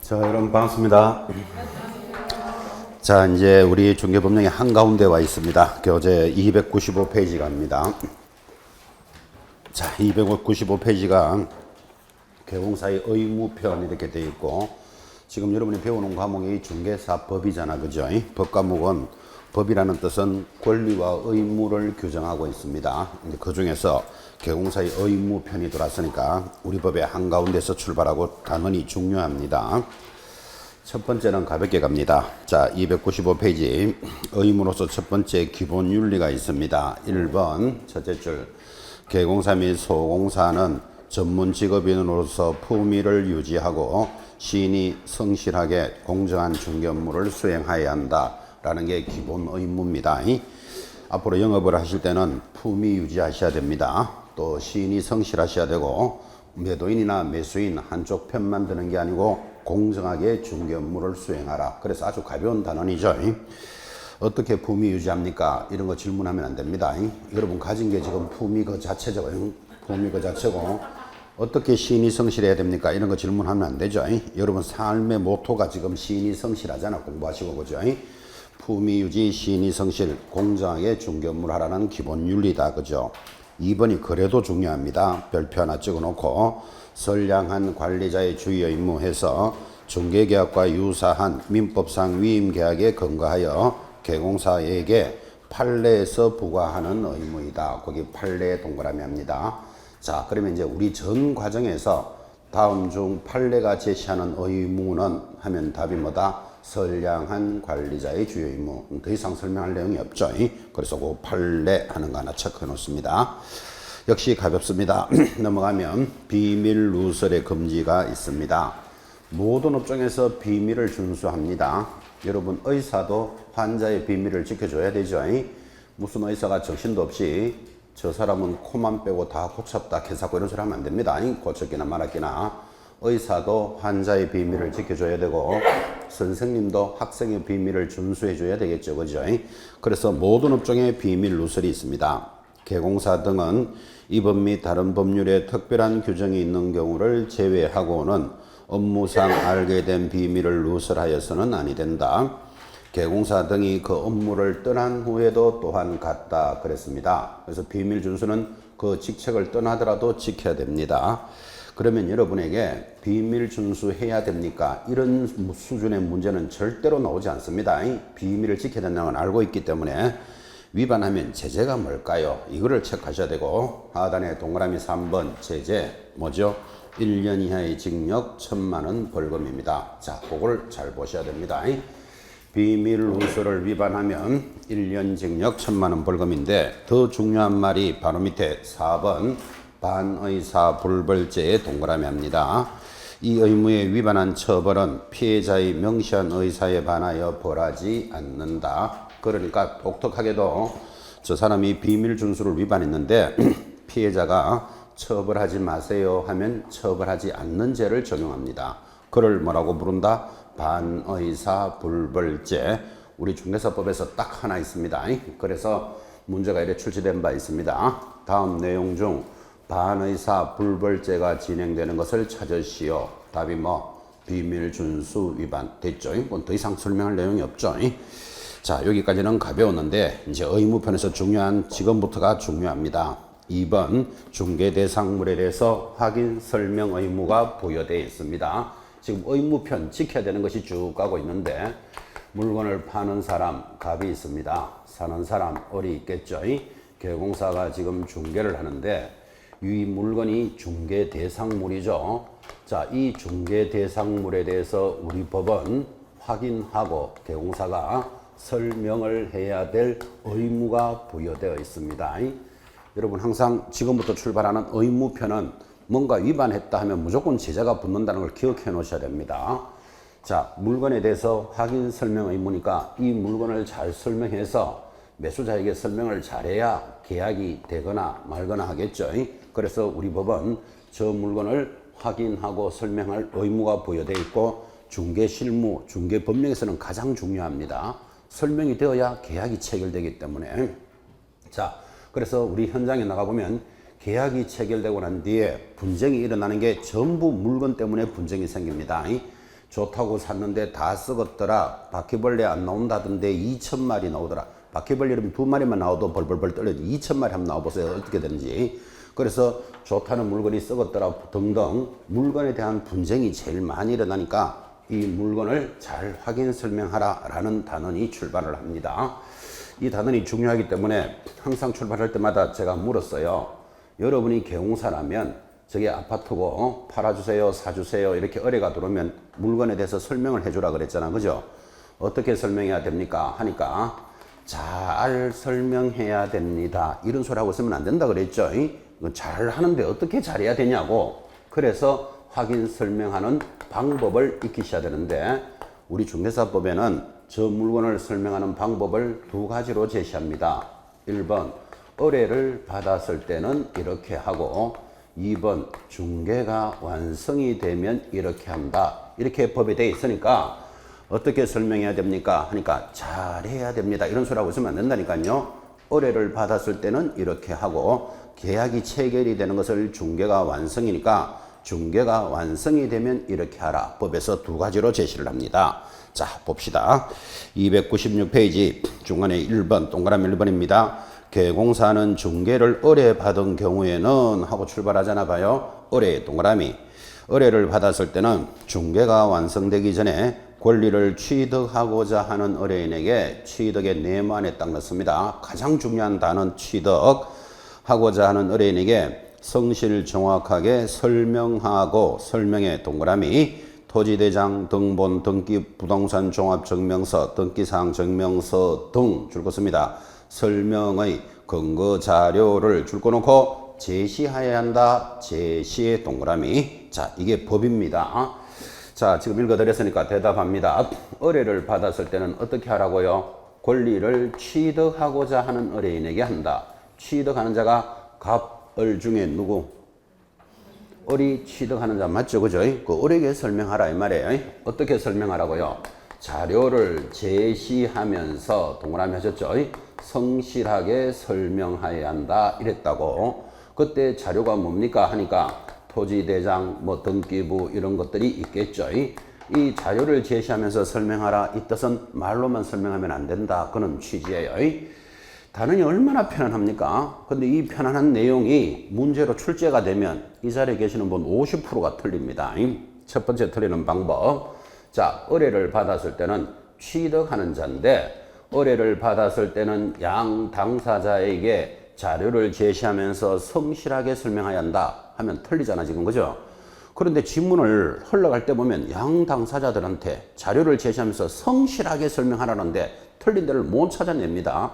자, 여러분 반갑습니다. 자, 이제 우리 중개법령의 한가운데 와 있습니다. 교재 295페이지 갑니다. 자, 295페이지가 개공사의 의무편 이렇게 되어 있고, 지금 여러분이 배우는 과목이 중개사법이잖아, 그죠? 법 과목은 법이라는 뜻은 권리와 의무를 규정하고 있습니다. 그 중에서 개공사의 의무편이 들어왔으니까 우리 법의 한가운데서 출발하고 당연히 중요합니다. 첫 번째는 가볍게 갑니다. 자, 295페이지 의무로서 첫 번째 기본 윤리가 있습니다. 1번 첫째 줄, 개공사 및 소공사는 전문 직업인으로서 품위를 유지하고 시인이 성실하게 공정한 중개 업무를 수행해야 한다 라는 게 기본 의무입니다. 앞으로 영업을 하실 때는 품위 유지하셔야 됩니다. 또 시인이 성실하셔야 되고, 매도인이나 매수인 한쪽 편만 드는 게 아니고 공정하게 중개 업무를 수행하라. 그래서 아주 가벼운 단원이죠. 어떻게 품위 유지합니까? 이런 거 질문하면 안 됩니다. 여러분 가진 게 지금 품위 그 자체죠. 품위 그 자체고, 어떻게 시인이 성실해야 됩니까? 이런 거 질문하면 안 되죠. 여러분 삶의 모토가 지금 시인이 성실하잖아. 공부하시고, 그죠? 품위 유지, 시인이 성실, 공정하게 중개 업무를 하라는 기본 윤리다, 그죠? 2번이 그래도 중요합니다. 별표 하나 찍어 놓고, 선량한 관리자의 주의 의무해서 중개계약과 유사한 민법상 위임계약에 근거하여 개공사에게 판례에서 부과하는 의무이다. 거기 판례 동그라미 합니다. 자, 그러면 이제 우리 전 과정에서 다음 중 판례가 제시하는 의무는 하면 답이 뭐다? 선량한 관리자의 주요 의무. 더 이상 설명할 내용이 없죠. 그래서 그 판례 하는 거 하나 체크해 놓습니다. 역시 가볍습니다. 넘어가면 비밀 누설의 금지가 있습니다. 모든 업종에서 비밀을 준수합니다. 여러분 의사도 환자의 비밀을 지켜줘야 되죠. 무슨 의사가 정신도 없이 저 사람은 코만 빼고 다 고쳤다 개사고 이런 소리 하면 안 됩니다. 고쳤기나 말았기나. 의사도 환자의 비밀을 지켜줘야 되고, 선생님도 학생의 비밀을 준수해줘야 되겠죠, 그죠? 그래서 모든 업종에 비밀 누설이 있습니다. 개공사 등은 이 법 및 다른 법률에 특별한 규정이 있는 경우를 제외하고는 업무상 알게 된 비밀을 누설하여서는 아니 된다. 개공사 등이 그 업무를 떠난 후에도 또한 같다 그랬습니다. 그래서 비밀 준수는 그 직책을 떠나더라도 지켜야 됩니다. 그러면 여러분에게 비밀 준수해야 됩니까? 이런 수준의 문제는 절대로 나오지 않습니다. 비밀을 지켜야 된다는 건 알고 있기 때문에 위반하면 제재가 뭘까요? 이거를 체크하셔야 되고, 하단에 동그라미 3번 제재 뭐죠? 1년 이하의 징역 1,000만 원 벌금입니다. 자, 그걸 잘 보셔야 됩니다. 비밀 누설을 위반하면 1년 징역 1,000만 원 벌금인데, 더 중요한 말이 바로 밑에 4번 반의사 불벌죄에 동그라미 합니다. 이 의무에 위반한 처벌은 피해자의 명시한 의사에 반하여 벌하지 않는다. 그러니까 독특하게도 저 사람이 비밀 준수를 위반했는데 피해자가 처벌하지 마세요 하면 처벌하지 않는 죄를 적용합니다. 그를 뭐라고 부른다? 반의사 불벌죄. 우리 중개사법에서 딱 하나 있습니다. 그래서 문제가 이렇게 출제된 바 있습니다. 다음 내용 중 반의사 불벌죄가 진행되는 것을 찾으시오. 답이 뭐? 비밀 준수 위반 됐죠? 이건 더 이상 설명할 내용이 없죠? 자, 여기까지는 가벼웠는데 이제 의무편에서 중요한, 지금부터가 중요합니다. 2번 중개 대상물에 대해서 확인 설명 의무가 부여되어 있습니다. 지금 의무편 지켜야 되는 것이 쭉 가고 있는데, 물건을 파는 사람 갑이 있습니다. 사는 사람 을이 있겠죠? 개공사가 지금 중개를 하는데 이 물건이 중개 대상물이죠. 자, 이 중개 대상물에 대해서 우리 법은 확인하고 개공사가 설명을 해야 될 의무가 부여되어 있습니다. 여러분 항상 지금부터 출발하는 의무편은 뭔가 위반했다 하면 무조건 제재가 붙는다는 걸 기억해 놓으셔야 됩니다. 자, 물건에 대해서 확인 설명 의무니까 이 물건을 잘 설명해서 매수자에게 설명을 잘해야 계약이 되거나 말거나 하겠죠. 그래서 우리 법은 저 물건을 확인하고 설명할 의무가 부여되어 있고, 중개 실무, 중개 법령에서는 가장 중요합니다. 설명이 되어야 계약이 체결되기 때문에. 자, 그래서 우리 현장에 나가보면 계약이 체결되고 난 뒤에 분쟁이 일어나는 게 전부 물건 때문에 분쟁이 생깁니다. 좋다고 샀는데 다 썩었더라. 바퀴벌레 안 나온다던데 2,000마리 나오더라. 바퀴벌레는 2마리만 나와도 벌벌벌 떨려지 2,000마리 한번 나와보세요. 어떻게 되는지. 그래서 좋다는 물건이 썩었더라 등등 물건에 대한 분쟁이 제일 많이 일어나니까 이 물건을 잘 확인 설명하라 라는 단원이 출발을 합니다. 이 단원이 중요하기 때문에 항상 출발할 때마다 제가 물었어요. 여러분이 개공사라면 저게 아파트고 팔아주세요 사주세요 이렇게 의뢰가 들어오면 물건에 대해서 설명을 해주라 그랬잖아. 그죠? 어떻게 설명해야 됩니까? 하니까 잘 설명해야 됩니다. 이런 소리 하고 있으면 안 된다 그랬죠. 잘 하는데 어떻게 잘해야 되냐고. 그래서 확인 설명하는 방법을 익히셔야 되는데 우리 중개사법에는 저 물건을 설명하는 방법을 두 가지로 제시합니다. 1번 의뢰를 받았을 때는 이렇게 하고 2번 중개가 완성이 되면 이렇게 한다. 이렇게 법에 되어 있으니까 어떻게 설명해야 됩니까? 하니까 잘해야 됩니다. 이런 소리 하고 있으면 안 된다니까요. 의뢰를 받았을 때는 이렇게 하고 계약이 체결이 되는 것을 중개가 완성이니까 중개가 완성이 되면 이렇게 하라. 법에서 두 가지로 제시를 합니다. 자, 봅시다. 296페이지 중간에 1번 동그라미 1번입니다. 개공사는 중개를 의뢰받은 경우에는 하고 출발하잖아 봐요. 의뢰 동그라미. 의뢰를 받았을 때는 중개가 완성되기 전에 권리를 취득하고자 하는 의뢰인에게 취득의 내만에 딱 넣습니다. 가장 중요한 단어는 취득하고자 하는 의뢰인에게 성실 정확하게 설명하고 설명의 동그라미 토지대장 등본 등기 부동산 종합증명서 등기사항 증명서 등 줄 것입니다. 설명의 근거 자료를 줄 거 놓고 제시해야 한다. 제시의 동그라미. 자, 이게 법입니다. 자, 지금 읽어드렸으니까 대답합니다. 의뢰를 받았을 때는 어떻게 하라고요? 권리를 취득하고자 하는 의뢰인에게 한다. 취득하는 자가 갑을 중에 누구? 을이 취득하는 자 맞죠? 그죠? 그 을에게 설명하라 이 말이에요. 어떻게 설명하라고요? 자료를 제시하면서 동그라미 하셨죠? 성실하게 설명해야 한다 이랬다고. 그때 자료가 뭡니까? 하니까 토지대장, 뭐 등기부 이런 것들이 있겠죠. 이 자료를 제시하면서 설명하라 이 뜻은 말로만 설명하면 안 된다. 그런 취지예요. 단원이 얼마나 편안합니까? 근데 이 편안한 내용이 문제로 출제가 되면 이 자리에 계시는 분 50%가 틀립니다. 첫 번째 틀리는 방법. 자, 의뢰를 받았을 때는 취득하는 자인데 의뢰를 받았을 때는 양 당사자에게 자료를 제시하면서 성실하게 설명해야 한다 하면 틀리잖아 지금. 그죠? 그런데 지문을 흘러갈 때 보면 양 당사자들한테 자료를 제시하면서 성실하게 설명하라는데 틀린 데를 못 찾아냅니다.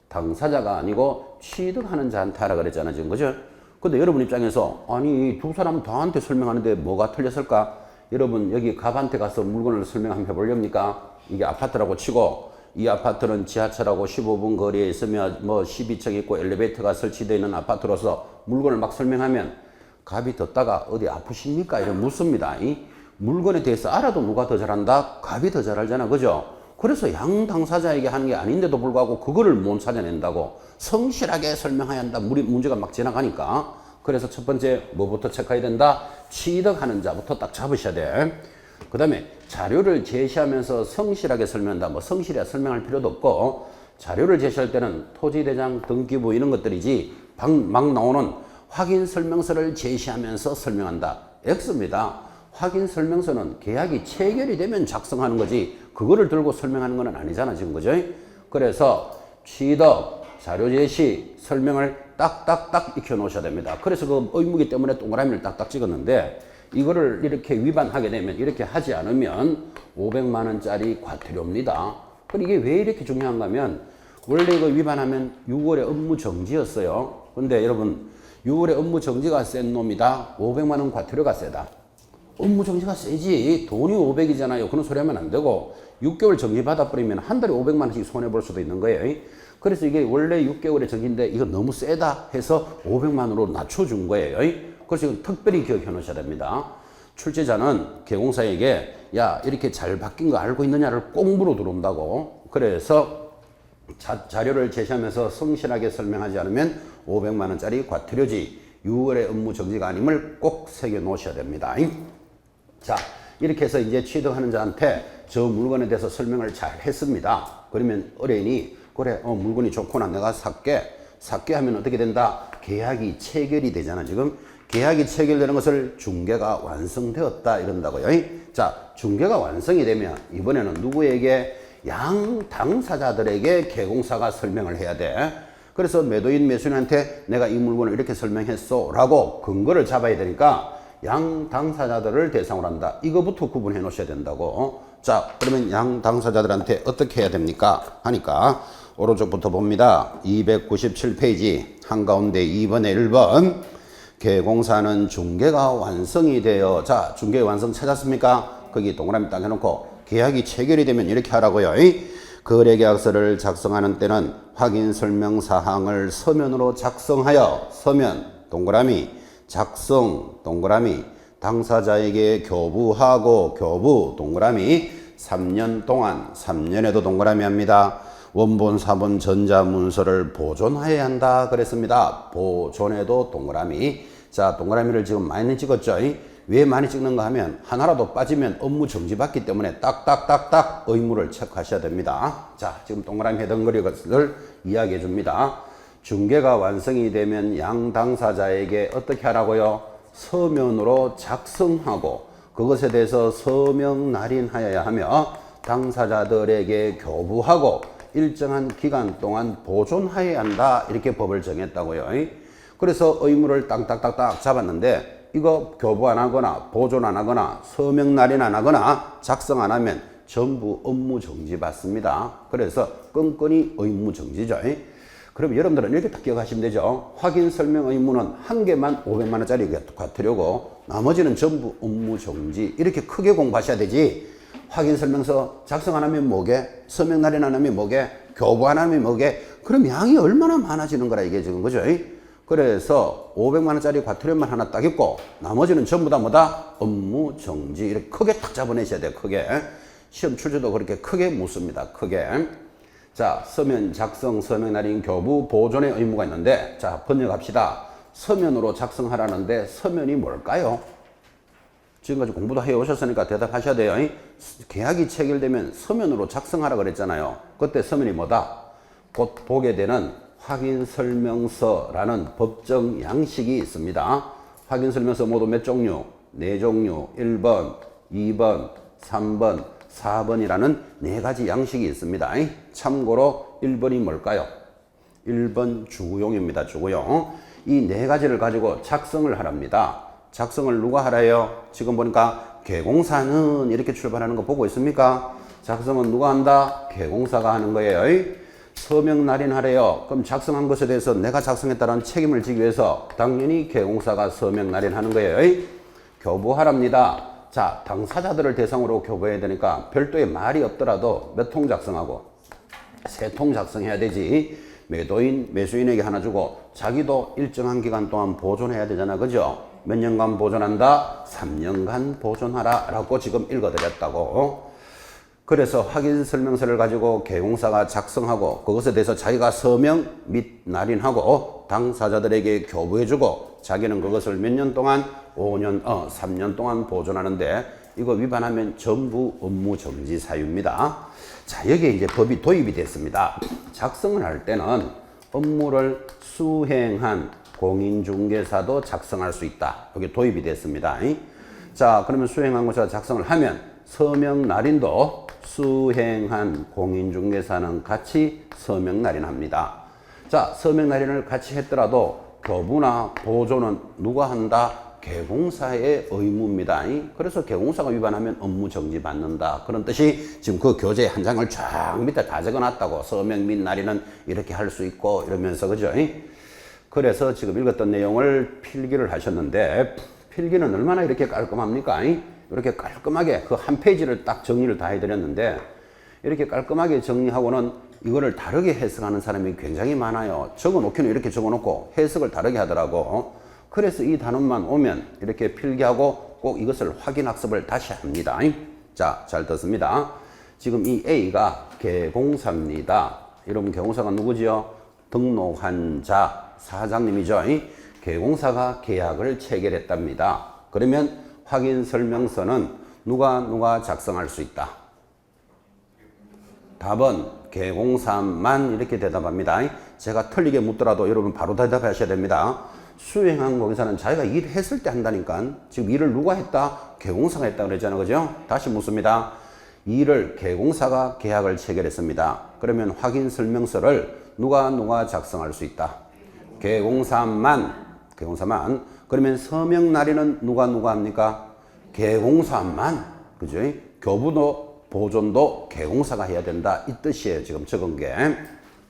당사자가 아니고 취득하는 자한테 하라 그랬잖아 지금. 그죠? 근데 여러분 입장에서 아니 두 사람 다한테 설명하는데 뭐가 틀렸을까? 여러분 여기 갑한테 가서 물건을 설명 한번 해보렵니까? 이게 아파트라고 치고 이 아파트는 지하철하고 15분 거리에 있으며 뭐 12층 있고 엘리베이터가 설치되어 있는 아파트로서 물건을 막 설명하면 갑이 듣다가 어디 아프십니까? 이런 묻습니다. 이 물건에 대해서 알아도 누가 더 잘한다? 갑이 더 잘 알잖아. 그죠? 그래서 양 당사자에게 하는 게 아닌데도 불구하고 그거를 못 찾아낸다고 성실하게 설명해야 한다. 문제가 막 지나가니까. 그래서 첫 번째 뭐부터 체크해야 된다? 취득하는 자부터 딱 잡으셔야 돼. 그 다음에 자료를 제시하면서 성실하게 설명한다. 뭐 성실해야 설명할 필요도 없고 자료를 제시할 때는 토지대장 등기부 이런 것들이지 막 나오는 확인 설명서를 제시하면서 설명한다. X입니다. 확인 설명서는 계약이 체결이 되면 작성하는 거지 그거를 들고 설명하는 건 아니잖아 지금. 그죠? 그래서 취득, 자료 제시, 설명을 딱딱딱 익혀 놓으셔야 됩니다. 그래서 그 의무기 때문에 동그라미를 딱딱 찍었는데 이거를 이렇게 위반하게 되면 이렇게 하지 않으면 500만 원짜리 과태료입니다. 그럼 이게 왜 이렇게 중요한가 하면 원래 이거 위반하면 6월에 업무 정지였어요. 근데 여러분 6월에 업무 정지가 센 놈이다. 500만 원 과태료가 세다. 업무 정지가 세지. 돈이 500이잖아요. 그런 소리 하면 안 되고 6개월 정지 받아버리면 한 달에 500만 원씩 손해볼 수도 있는 거예요. 그래서 이게 원래 6개월의 정지인데 이거 너무 세다 해서 500만 원으로 낮춰준 거예요. 그래서 이건 특별히 기억해 놓으셔야 됩니다. 출제자는 개공사에게 야 이렇게 잘 바뀐 거 알고 있느냐를 꼭 물어 들어온다고. 그래서 자료를 제시하면서 성실하게 설명하지 않으면 500만 원짜리 과태료지 6월의 업무 정지가 아님을 꼭 새겨 놓으셔야 됩니다. 자, 이렇게 해서 이제 취득하는 자한테 저 물건에 대해서 설명을 잘 했습니다. 그러면 의뢰인이 그래 물건이 좋구나 내가 살게 하면 어떻게 된다? 계약이 체결이 되잖아. 지금 계약이 체결되는 것을 중개가 완성되었다 이런다고요. 자, 중개가 완성이 되면 이번에는 누구에게? 양 당사자들에게 개공사가 설명을 해야 돼. 그래서 매도인 매수인한테 내가 이 물건을 이렇게 설명했어 라고 근거를 잡아야 되니까 양 당사자들을 대상으로 한다. 이거부터 구분해 놓으셔야 된다고. 자, 그러면 양 당사자들한테 어떻게 해야 됩니까? 하니까 오른쪽부터 봅니다. 297페이지 한가운데 2번에 1번 개공사는 중개가 완성이 되어. 자, 중개 완성 찾았습니까? 거기 동그라미 딱 해놓고 계약이 체결이 되면 이렇게 하라고요. 거래계약서를 작성하는 때는 확인 설명 사항을 서면으로 작성하여 서면 동그라미 작성 동그라미 당사자에게 교부하고 교부 동그라미 3년 동안 3년에도 동그라미 합니다. 원본 사본 전자문서를 보존해야 한다 그랬습니다. 보존에도 동그라미. 자, 동그라미를 지금 많이 찍었죠. 왜 많이 찍는가 하면 하나라도 빠지면 업무 정지받기 때문에 딱딱딱딱 의무를 체크하셔야 됩니다. 자, 지금 동그라미 해당거리 것을 이야기해 줍니다. 중개가 완성이 되면 양 당사자에게 어떻게 하라고요? 서면으로 작성하고 그것에 대해서 서명 날인하여야 하며 당사자들에게 교부하고 일정한 기간 동안 보존해야 한다. 이렇게 법을 정했다고요. 그래서 의무를 딱딱딱딱 잡았는데 이거 교부 안 하거나 보존 안 하거나 서명 날인 안 하거나 작성 안 하면 전부 업무 정지 받습니다. 그래서 끈끈이 의무 정지죠. 그럼 여러분들은 이렇게 딱 기억하시면 되죠. 확인 설명 의무는 한 개만 500만 원짜리 같으려고 나머지는 전부 업무 정지. 이렇게 크게 공부하셔야 되지. 확인 설명서 작성 안 하면 뭐게? 서명 날인 안 하면 뭐게? 교부 안 하면 뭐게? 그럼 양이 얼마나 많아지는 거라 이게 지금 그죠? 그래서 500만 원짜리 과태료만 하나 딱 있고 나머지는 전부 다 뭐다? 업무 정지. 이렇게 크게 딱 잡아내셔야 돼요. 크게. 시험 출제도 그렇게 크게 묻습니다. 크게. 자, 서면 작성, 서명 날인 교부, 보존의 의무가 있는데 자, 번역합시다. 서면으로 작성하라는데 서면이 뭘까요? 지금까지 공부도 해 오셨으니까 대답하셔야 돼요. 계약이 체결되면 서면으로 작성하라 그랬잖아요. 그때 서면이 뭐다? 곧 보게 되는 확인설명서라는 법정 양식이 있습니다. 확인설명서 모두 몇 종류? 4종류. 1번, 2번, 3번, 4번이라는 4가지 양식이 있습니다. 참고로 1번이 뭘까요? 1번 주구용입니다. 주구용. 이 4가지를 가지고 작성을 하랍니다. 작성을 누가 하라요? 지금 보니까 개공사는 이렇게 출발하는 거 보고 있습니까? 작성은 누가 한다? 개공사가 하는 거예요. 서명 날인하래요. 그럼 작성한 것에 대해서 내가 작성했다는 책임을 지기 위해서 당연히 개공사가 서명 날인하는 거예요. 교부하랍니다. 자, 당사자들을 대상으로 교부해야 되니까 별도의 말이 없더라도 몇 통 작성하고 3통 작성해야 되지. 매도인, 매수인에게 하나 주고 자기도 일정한 기간 동안 보존해야 되잖아. 그죠? 몇 년간 보존한다? 3년간 보존하라 라고 지금 읽어드렸다고. 그래서 확인 설명서를 가지고 개공사가 작성하고 그것에 대해서 자기가 서명 및 날인하고 당사자들에게 교부해주고 자기는 그것을 몇 년 동안 3년 동안 보존하는데 이거 위반하면 전부 업무 정지 사유입니다. 자, 여기에 이제 법이 도입이 됐습니다. 작성을 할 때는 업무를 수행한 공인중개사도 작성할 수 있다. 여기 도입이 됐습니다. 자, 그러면 수행한 것을 작성을 하면 서명 날인도 수행한 공인중개사는 같이 서명 날인합니다. 자, 서명 날인을 같이 했더라도 교부나 보존은 누가 한다? 개공사의 의무입니다. 그래서 개공사가 위반하면 업무 정지 받는다. 그런 뜻이 지금 그 교재 한 장을 쫙 밑에 다 적어놨다고. 서명 및 날인은 이렇게 할 수 있고 이러면서 그죠? 그래서 지금 읽었던 내용을 필기를 하셨는데 필기는 얼마나 이렇게 깔끔합니까? 이렇게 깔끔하게 그 한 페이지를 딱 정리를 다 해드렸는데 이렇게 깔끔하게 정리하고는 이거를 다르게 해석하는 사람이 굉장히 많아요. 적어놓기는 이렇게 적어놓고 해석을 다르게 하더라고. 그래서 이 단원만 오면 이렇게 필기하고 꼭 이것을 확인 학습을 다시 합니다. 자, 잘 듣습니다. 지금 이 A가 개공사입니다. 여러분 개공사가 누구지요? 등록한 자 사장님이죠. 개공사가 계약을 체결했답니다. 그러면 확인 설명서는 누가 작성할 수 있다. 답은 개공사만 이렇게 대답합니다. 제가 틀리게 묻더라도 여러분 바로 대답하셔야 됩니다. 수행한 공사는 자기가 일했을 때 한다니까. 지금 일을 누가 했다? 개공사가 했다 그랬잖아요. 그죠? 다시 묻습니다. 일을 개공사가 계약을 체결했습니다. 그러면 확인 설명서를 누가 작성할 수 있다. 개공사만. 그러면 서명 날인은 누가 합니까? 개공사만. 그죠? 교부도 보존도 개공사가 해야 된다. 이 뜻이에요. 지금 적은 게.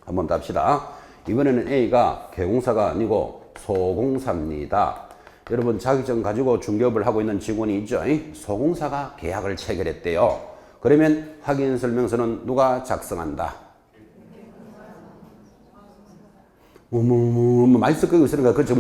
한번 더 합시다. 이번에는 A가 개공사가 아니고 소공사입니다. 여러분 자격증 가지고 중개업을 하고 있는 직원이 있죠. 소공사가 계약을 체결했대요. 그러면 확인 설명서는 누가 작성한다? 많이 섞이고 있으니까 그렇죠.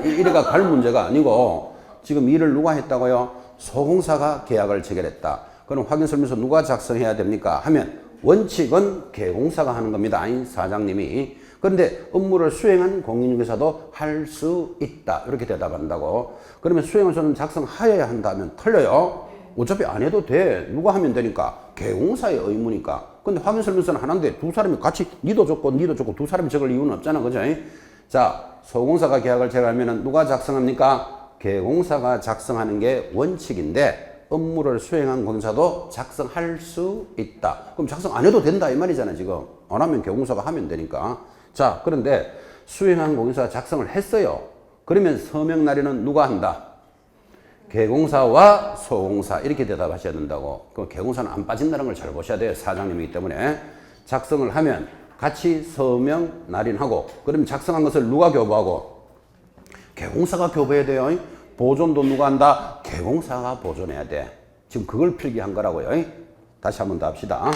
이래가 갈 문제가 아니고 지금 일을 누가 했다고요? 소공사가 계약을 체결했다. 그럼 확인 설명서 누가 작성해야 됩니까? 하면 원칙은 개공사가 하는 겁니다. 사장님이. 그런데 업무를 수행한 공인중개사도 할 수 있다. 이렇게 대답한다고. 그러면 수행서는 작성하여야 한다면 틀려요. 어차피 안 해도 돼. 누가 하면 되니까. 개공사의 의무니까. 근데 확인 설명서는 하나인데 두 사람이 같이 니도 적고 두 사람이 적을 이유는 없잖아. 그죠? 자, 소공사가 계약을 체결하면 누가 작성합니까? 개공사가 작성하는 게 원칙인데 업무를 수행한 공사도 작성할 수 있다. 그럼 작성 안 해도 된다 이 말이잖아. 지금 안 하면 개공사가 하면 되니까. 자, 그런데 수행한 공사가 작성을 했어요. 그러면 서명 날에는 누가 한다? 개공사와 소공사 이렇게 대답하셔야 된다고. 그 개공사는 안 빠진다는 걸 잘 보셔야 돼요. 사장님이기 때문에. 작성을 하면 같이 서명 날인하고, 그러면 작성한 것을 누가 교부하고? 개공사가 교부해야 돼요. 보존도 누가 한다? 개공사가 보존해야 돼. 지금 그걸 필기한 거라고요. 다시 한번 더 합시다.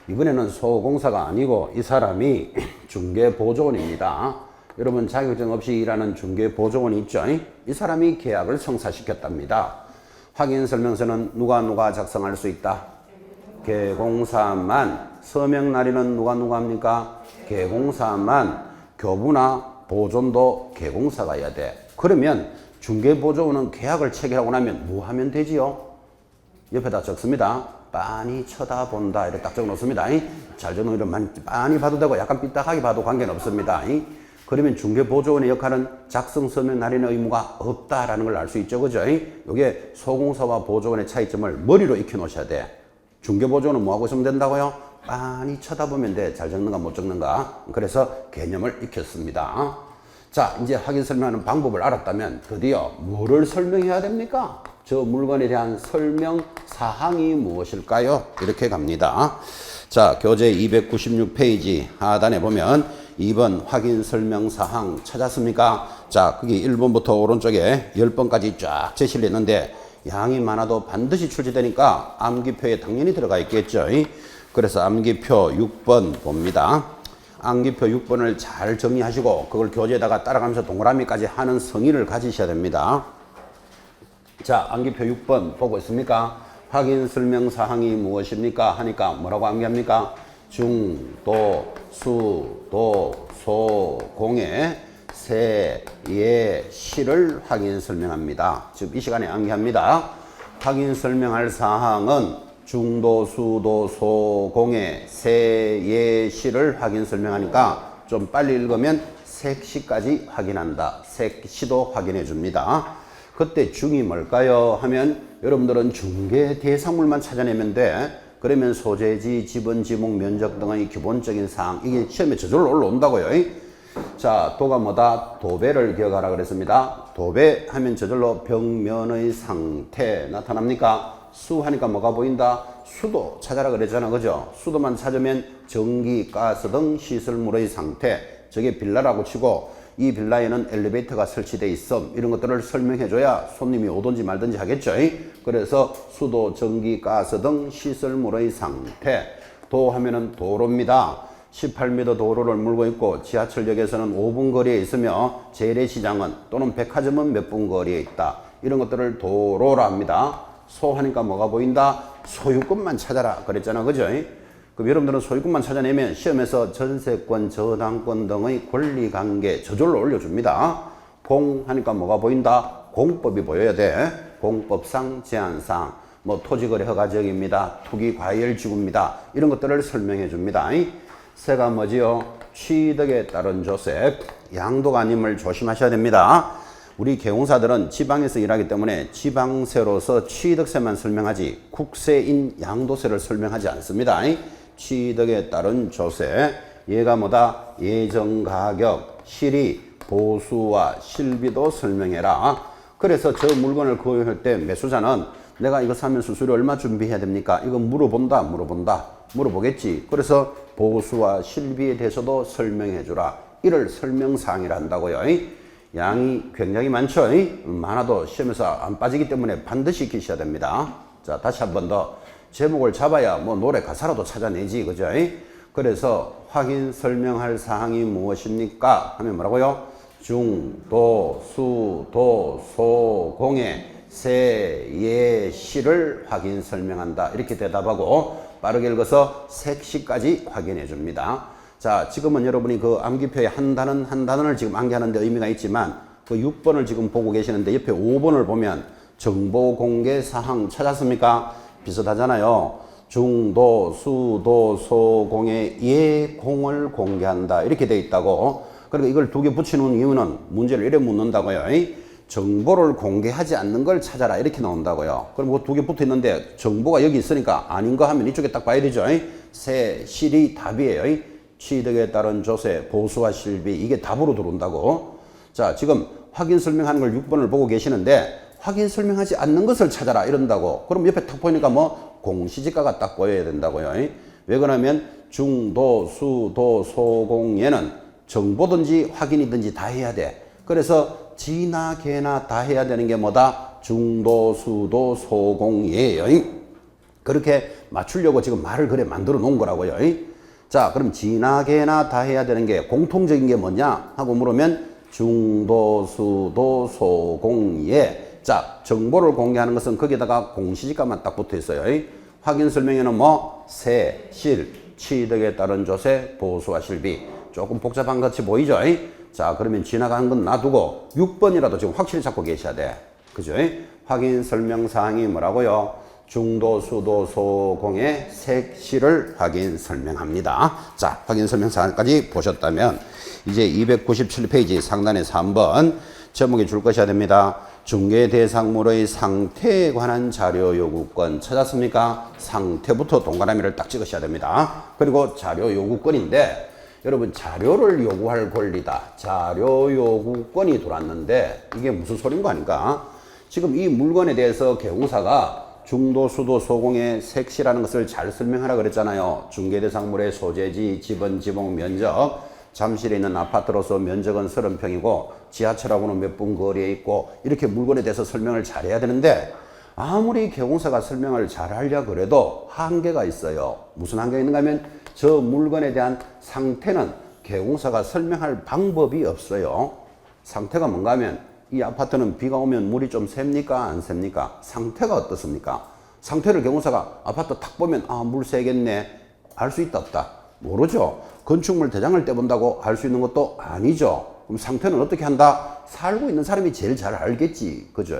이번에는 소공사가 아니고 이 사람이 중개보조원입니다. 여러분 자격증 없이 일하는 중개보조원이 있죠. 이 사람이 계약을 성사시켰답니다. 확인 설명서는 누가 작성할 수 있다? 개공사만. 서명 날인은 누가 합니까? 개공사만. 교부나 보존도 개공사가 해야 돼. 그러면 중개보조원은 계약을 체결하고 나면 뭐 하면 되지요? 옆에다 적습니다. 빤히 쳐다본다. 이렇게 딱 적어놓습니다. 잘 적어놓으면 빤히 봐도 되고 약간 삐딱하게 봐도 관계는 없습니다. 그러면 중개보조원의 역할은 작성 서명 날인의 의무가 없다라는 걸 알 수 있죠. 그죠? 이게 소공사와 보조원의 차이점을 머리로 익혀 놓으셔야 돼. 중개보조원은 뭐 하고 있으면 된다고요? 빤히 쳐다보면 돼. 잘 적는가 못 적는가. 그래서 개념을 익혔습니다. 자, 이제 확인 설명하는 방법을 알았다면 드디어 뭐를 설명해야 됩니까? 저 물건에 대한 설명 사항이 무엇일까요? 이렇게 갑니다. 자, 교재 296페이지 하단에 보면 2번 확인 설명 사항 찾았습니까? 자, 거기 1번부터 오른쪽에 10번까지 쫙 제시를 했는데 양이 많아도 반드시 출제되니까 암기표에 당연히 들어가 있겠죠. 그래서 암기표 6번 봅니다. 암기표 6번을 잘 정리하시고 그걸 교재에다가 따라가면서 동그라미까지 하는 성의를 가지셔야 됩니다. 자, 암기표 6번 보고 있습니까? 확인 설명 사항이 무엇입니까? 하니까 뭐라고 암기합니까? 중, 도, 수, 도, 소, 공의 세, 예, 시를 확인 설명합니다. 지금 이 시간에 암기합니다. 확인 설명할 사항은 중도, 수도, 소, 공의 세, 예, 시를 확인 설명하니까 좀 빨리 읽으면 색시까지 확인한다. 색시도 확인해 줍니다. 그때 중이 뭘까요? 하면 여러분들은 중개 대상물만 찾아내면 돼. 그러면 소재지, 지분, 지목, 면적 등의 기본적인 사항, 이게 시험에 저절로 올라온다고요. 자, 도가 뭐다? 도배를 기억하라 그랬습니다. 도배 하면 저절로 벽면의 상태 나타납니까? 수 하니까 뭐가 보인다? 수도 찾아라 그랬잖아. 그죠? 수도만 찾으면 전기, 가스 등 시설물의 상태. 저게 빌라라고 치고 이 빌라에는 엘리베이터가 설치되어 있음. 이런 것들을 설명해줘야 손님이 오든지 말든지 하겠죠. 그래서 수도, 전기, 가스 등 시설물의 상태. 도 하면은 도로입니다. 18m 도로를 물고 있고 지하철역에서는 5분 거리에 있으며 재래시장은 또는 백화점은 몇 분 거리에 있다. 이런 것들을 도로라 합니다. 소 하니까 뭐가 보인다? 소유권만 찾아라 그랬잖아. 그죠? 그럼 여러분들은 소유권만 찾아내면 시험에서 전세권, 저당권 등의 권리관계 저절로 올려줍니다. 공 하니까 뭐가 보인다? 공법이 보여야 돼. 공법상, 제한상. 뭐 토지거래 허가지역입니다. 투기과열지구입니다. 이런 것들을 설명해 줍니다. 세가 뭐지요? 취득에 따른 조세, 양도가님을 조심하셔야 됩니다. 우리 개공사들은 지방에서 일하기 때문에 지방세로서 취득세만 설명하지 국세인 양도세를 설명하지 않습니다. 취득에 따른 조세, 얘가 뭐다? 예정가격, 실이, 보수와 실비도 설명해라. 그래서 저 물건을 구입할 때 매수자는 내가 이거 사면 수수료 얼마 준비해야 됩니까? 이거 물어본다, 물어보겠지. 그래서 보수와 실비에 대해서도 설명해 주라. 이를 설명사항이라 한다고요. 양이 굉장히 많죠. 많아도 시험에서 안 빠지기 때문에 반드시 익히셔야 됩니다. 자, 다시 한 번 더. 제목을 잡아야 뭐 노래 가사라도 찾아내지, 그죠? 그래서 확인 설명할 사항이 무엇입니까? 하면 뭐라고요? 중, 도, 수, 도, 소, 공의 세, 예, 시를 확인 설명한다. 이렇게 대답하고 빠르게 읽어서 색시까지 확인해 줍니다. 자, 지금은 여러분이 그 암기표에 한 단원을 지금 암기하는데 의미가 있지만 그 6번을 지금 보고 계시는데 옆에 5번을 보면 정보 공개 사항 찾았습니까? 비슷하잖아요. 중도, 수도, 소공의 예공을 공개한다. 이렇게 돼 있다고. 그러니까 이걸 두 개 붙이는 이유는 문제를 이래 묻는다고요. 정보를 공개하지 않는 걸 찾아라. 이렇게 나온다고요. 그럼 그 두 개 붙어 있는데 정보가 여기 있으니까 아닌 거 하면 이쪽에 딱 봐야 되죠. 세, 실이 답이에요. 취득에 따른 조세, 보수와 실비, 이게 답으로 들어온다고. 자, 지금 확인 설명하는 걸 6번을 보고 계시는데 확인 설명하지 않는 것을 찾아라 이런다고. 그럼 옆에 딱 보니까 뭐 공시지가가 딱 보여야 된다고요. 왜 그러냐면 중도, 수도, 소공예는 정보든지 확인이든지 다 해야 돼. 그래서 지나 개나 다 해야 되는 게 뭐다? 중도, 수도, 소공예예요. 그렇게 맞추려고 지금 말을 그래 만들어 놓은 거라고요. 자, 그럼 지나 개나 다 해야 되는 게 공통적인 게 뭐냐 하고 물으면 중도, 수도, 소공예. 자, 정보를 공개하는 것은 거기다가 공시지가만 딱 붙어 있어요. 확인 설명에는 뭐 세, 실, 취득에 따른 조세, 보수와 실비. 조금 복잡한 것 같이 보이죠? 자, 그러면 지나간 건 놔두고 6번이라도 지금 확실히 잡고 계셔야 돼. 그죠? 확인 설명사항이 뭐라고요? 중도, 수도, 소공의 색실을 확인 설명합니다. 자, 확인 설명사항까지 보셨다면 이제 297페이지 상단에 3번 제목에 줄 것이야 됩니다. 중개 대상물의 상태에 관한 자료 요구권 찾았습니까? 상태부터 동그라미를 딱 찍으셔야 됩니다. 그리고 자료 요구권인데 여러분 자료를 요구할 권리다. 자료 요구권이 들어왔는데 이게 무슨 소린 거 아닌가? 지금 이 물건에 대해서 개공사가 중도, 수도, 소공의 색시라는 것을 잘 설명하라 그랬잖아요. 중개대상물의 소재지, 지번, 지목, 면적. 잠실에 있는 아파트로서 면적은 30평이고 지하철하고는 몇 분 거리에 있고 이렇게 물건에 대해서 설명을 잘해야 되는데 아무리 개공사가 설명을 잘하려 그래도 한계가 있어요. 무슨 한계가 있는가 하면 저 물건에 대한 상태는 개공사가 설명할 방법이 없어요. 상태가 뭔가 하면 이 아파트는 비가 오면 물이 좀 셉니까? 안 셉니까? 상태가 어떻습니까? 상태를 개공사가 아파트 탁 보면 아, 물 새겠네. 알 수 있다 없다? 모르죠. 건축물 대장을 떼본다고 알 수 있는 것도 아니죠. 그럼 상태는 어떻게 한다? 살고 있는 사람이 제일 잘 알겠지. 그죠?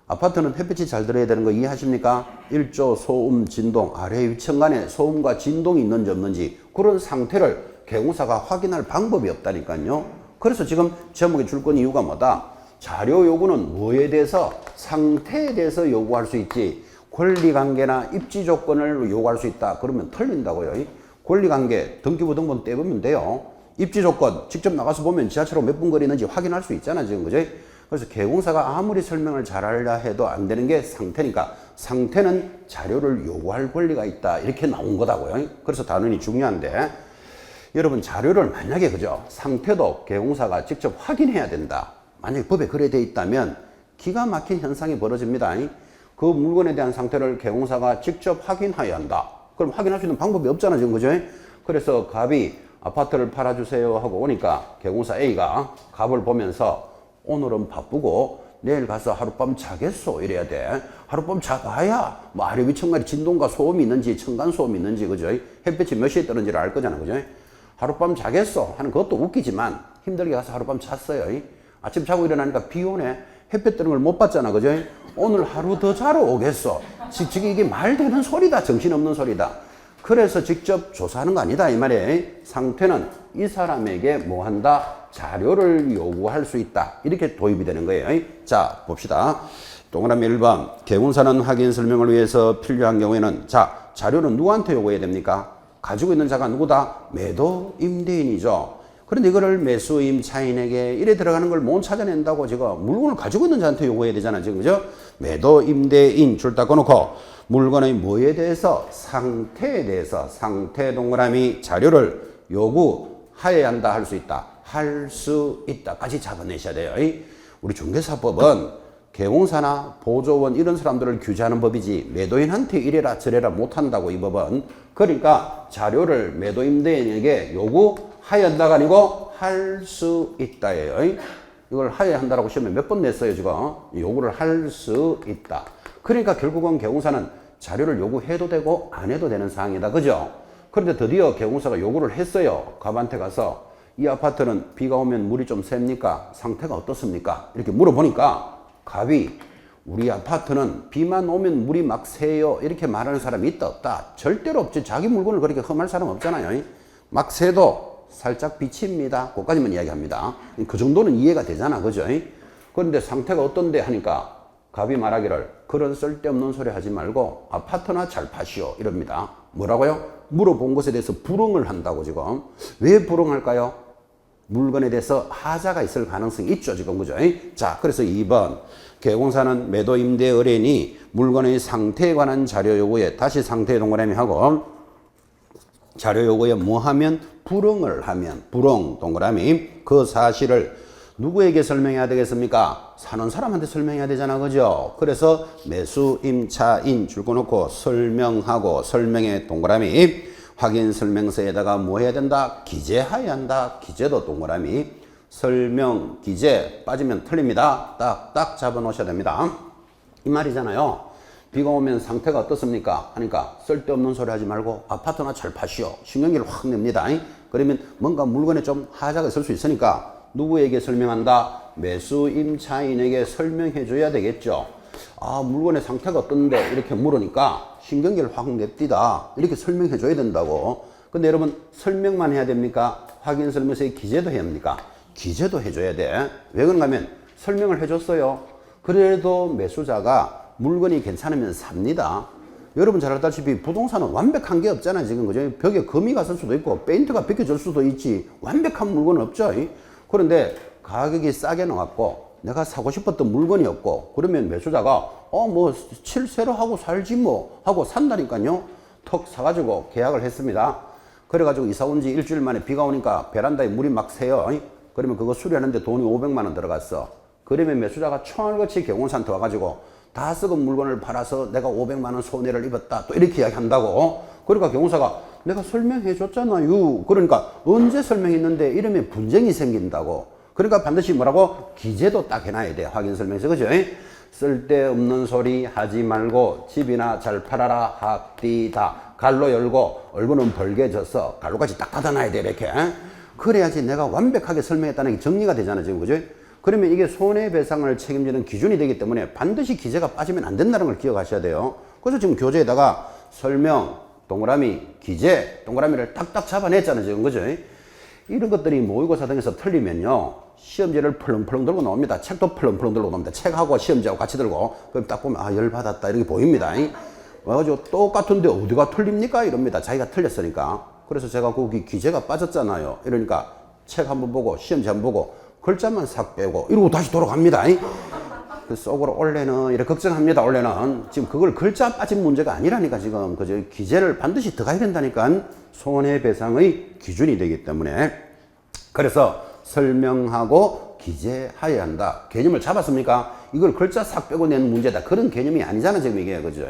아파트는 햇빛이 잘 들어야 되는 거 이해하십니까? 일조, 소음, 진동, 아래 위층간에 소음과 진동이 있는지 없는지 그런 상태를 개공사가 확인할 방법이 없다니까요. 그래서 지금 제목에 줄 건 이유가 뭐다? 자료 요구는 뭐에 대해서? 상태에 대해서 요구할 수 있지. 권리관계나 입지 조건을 요구할 수 있다. 그러면 틀린다고요. 권리관계, 등기부 등본 떼보면 돼요. 입지 조건, 직접 나가서 보면 지하철로 몇 분 거리 있는지 확인할 수 있잖아, 지금, 그죠? 그래서 개공사가 아무리 설명을 잘하려 해도 안 되는 게 상태니까 상태는 자료를 요구할 권리가 있다. 이렇게 나온 거다고요. 그래서 단원이 중요한데 여러분 자료를 만약에 그죠? 상태도 개공사가 직접 확인해야 된다. 만약에 법에 그래 돼 있다면 기가 막힌 현상이 벌어집니다. 그 물건에 대한 상태를 개공사가 직접 확인해야 한다. 그럼 확인할 수 있는 방법이 없잖아, 지금, 그죠? 그래서 갑이 아파트를 팔아주세요 하고 오니까 개공사 A가 갑을 보면서 오늘은 바쁘고 내일 가서 하룻밤 자겠소 이래야 돼. 하룻밤 자봐야 뭐 아래 위층간에 진동과 소음이 있는지 층간 소음이 있는지 그죠? 햇빛이 몇 시에 뜨는지를 알 거잖아, 그죠? 하룻밤 자겠소 하는 그것도 웃기지만 힘들게 가서 하룻밤 잤어요. 아침 자고 일어나니까 비 오네. 햇빛 뜨는 걸 못 봤잖아, 그죠? 오늘 하루 더 자러 오겠어. 지금 이게 말되는 소리다. 정신없는 소리다. 그래서 직접 조사하는 거 아니다 이 말이에요. 상태는 이 사람에게 뭐 한다? 자료를 요구할 수 있다. 이렇게 도입이 되는 거예요. 자, 봅시다. 동그라미 1번. 개운사는 확인 설명을 위해서 필요한 경우에는 자, 자료는 누구한테 요구해야 됩니까? 가지고 있는 자가 누구다? 매도 임대인이죠. 그런데 이거를 매수임 차인에게 이래 들어가는 걸 못 찾아낸다고 지금 물건을 가지고 있는 자한테 요구해야 되잖아 지금 그죠? 매도 임대인 줄 딱 꺼놓고 물건의 뭐에 대해서? 상태에 대해서 상태 동그라미 자료를 요구하여야 한다 할 수 있다. 할 수 있다까지 잡아내셔야 돼요. 우리 중개사법은 개공사나 보조원 이런 사람들을 규제하는 법이지 매도인한테 이래라 저래라 못한다고 이 법은. 그러니까 자료를 매도임대인에게 요구하여야 한다가 아니고 할 수 있다예요. 이걸 하여야 한다라고 시험에 몇 번 냈어요 지금. 요구를 할 수 있다. 그러니까 결국은 개공사는 자료를 요구해도 되고 안 해도 되는 사항이다. 그죠? 그런데 드디어 개공사가 요구를 했어요. 갑한테 가서 이 아파트는 비가 오면 물이 좀 셉니까? 상태가 어떻습니까? 이렇게 물어보니까 갑이 우리 아파트는 비만 오면 물이 막 새요. 이렇게 말하는 사람이 있다 없다? 절대로 없지. 자기 물건을 그렇게 험할 사람 없잖아요. 막 새도 살짝 비칩니다. 그것까지만 이야기합니다. 그 정도는 이해가 되잖아. 그죠? 그런데 상태가 어떤데 하니까 갑이 말하기를 그런 쓸데없는 소리 하지 말고 아파트나 잘 파시오 이럽니다. 뭐라고요? 물어본 것에 대해서 불응을 한다고 지금. 왜 불응할까요? 물건에 대해서 하자가 있을 가능성이 있죠 지금 그죠? 자, 그래서 2번 개공사는 매도 임대 의뢰인이 물건의 상태에 관한 자료 요구에 다시 상태 동그라미 하고 자료 요구에 뭐 하면? 불응을 하면 불응 동그라미 그 사실을 누구에게 설명해야 되겠습니까? 사는 사람한테 설명해야 되잖아 그죠? 그래서 매수 임차인 줄 꺼놓고 설명하고 설명의 동그라미 확인 설명서에다가 뭐 해야 된다? 기재해야 한다. 기재도 동그라미 설명 기재 빠지면 틀립니다. 딱딱 잡아 놓으셔야 됩니다. 이 말이잖아요. 비가 오면 상태가 어떻습니까? 하니까 쓸데없는 소리 하지 말고 아파트나 잘 파시오. 신경기를 확 냅니다. 그러면 뭔가 물건에 좀 하자가 있을 수 있으니까 누구에게 설명한다? 매수 임차인에게 설명해 줘야 되겠죠. 아, 물건의 상태가 어떤데? 이렇게 물으니까 신경기를 확 냅디다. 이렇게 설명해 줘야 된다고. 근데 여러분 설명만 해야 됩니까? 확인 설명서에 기재도 해야 합니까? 기재도 해줘야 돼. 왜 그런가 하면 설명을 해줬어요. 그래도 매수자가 물건이 괜찮으면 삽니다. 여러분 잘 알다시피 부동산은 완벽한 게 없잖아요 지금 그죠? 벽에 금이 갔을 수도 있고 페인트가 벗겨질 수도 있지 완벽한 물건은 없죠. 그런데 가격이 싸게 나왔고 내가 사고 싶었던 물건이 없고 그러면 매수자가 뭐 칠세로 하고 살지 뭐 하고 산다니까요. 턱 사가지고 계약을 했습니다. 그래가지고 이사 온 지 일주일 만에 비가 오니까 베란다에 물이 막 새요. 그러면 그거 수리하는데 돈이 500만 원 들어갔어. 그러면 매수자가 총알같이 개공사한테 와가지고 다 썩은 물건을 팔아서 내가 500만 원 손해를 입었다. 또 이렇게 이야기한다고. 그러니까 경사가 내가 설명해 줬잖아요. 그러니까 언제 설명했는데 이러면 분쟁이 생긴다고. 그러니까 반드시 뭐라고? 기재도 딱 해놔야 돼. 확인 설명서. 그죠? 쓸데없는 소리 하지 말고 집이나 잘 팔아라. 합디다. 갈로 열고 얼굴은 벌게져서 갈로까지 딱 닫아놔야 돼. 이렇게. 그래야지 내가 완벽하게 설명했다는 게 정리가 되잖아. 지금. 그죠? 그러면 이게 손해배상을 책임지는 기준이 되기 때문에 반드시 기재가 빠지면 안 된다는 걸 기억하셔야 돼요. 그래서 지금 교재에다가 설명, 동그라미, 기재, 동그라미를 딱딱 잡아냈잖아요. 지금. 그죠? 이런 것들이 모의고사 등에서 틀리면요. 시험지를 펄렁펄렁 들고 나옵니다. 책도 펄렁펄렁 들고 나옵니다. 책하고 시험지하고 같이 들고. 그럼 딱 보면 아, 열받았다. 이렇게 보입니다. 와가지고 똑같은데 어디가 틀립니까? 이럽니다. 자기가 틀렸으니까. 그래서 제가 거기 기재가 빠졌잖아요. 이러니까 책 한번 보고 시험지 한번 보고 글자만 싹 빼고 이러고 다시 돌아갑니다. 그 속으로 원래는 이렇게 걱정합니다. 원래는 지금 그걸 글자 빠진 문제가 아니라니까 지금 그저 기재를 반드시 들어가야 된다니까 손해배상의 기준이 되기 때문에 그래서 설명하고 기재해야 한다. 개념을 잡았습니까? 이걸 글자 싹 빼고 낸 문제다. 그런 개념이 아니잖아 지금 이게 그죠?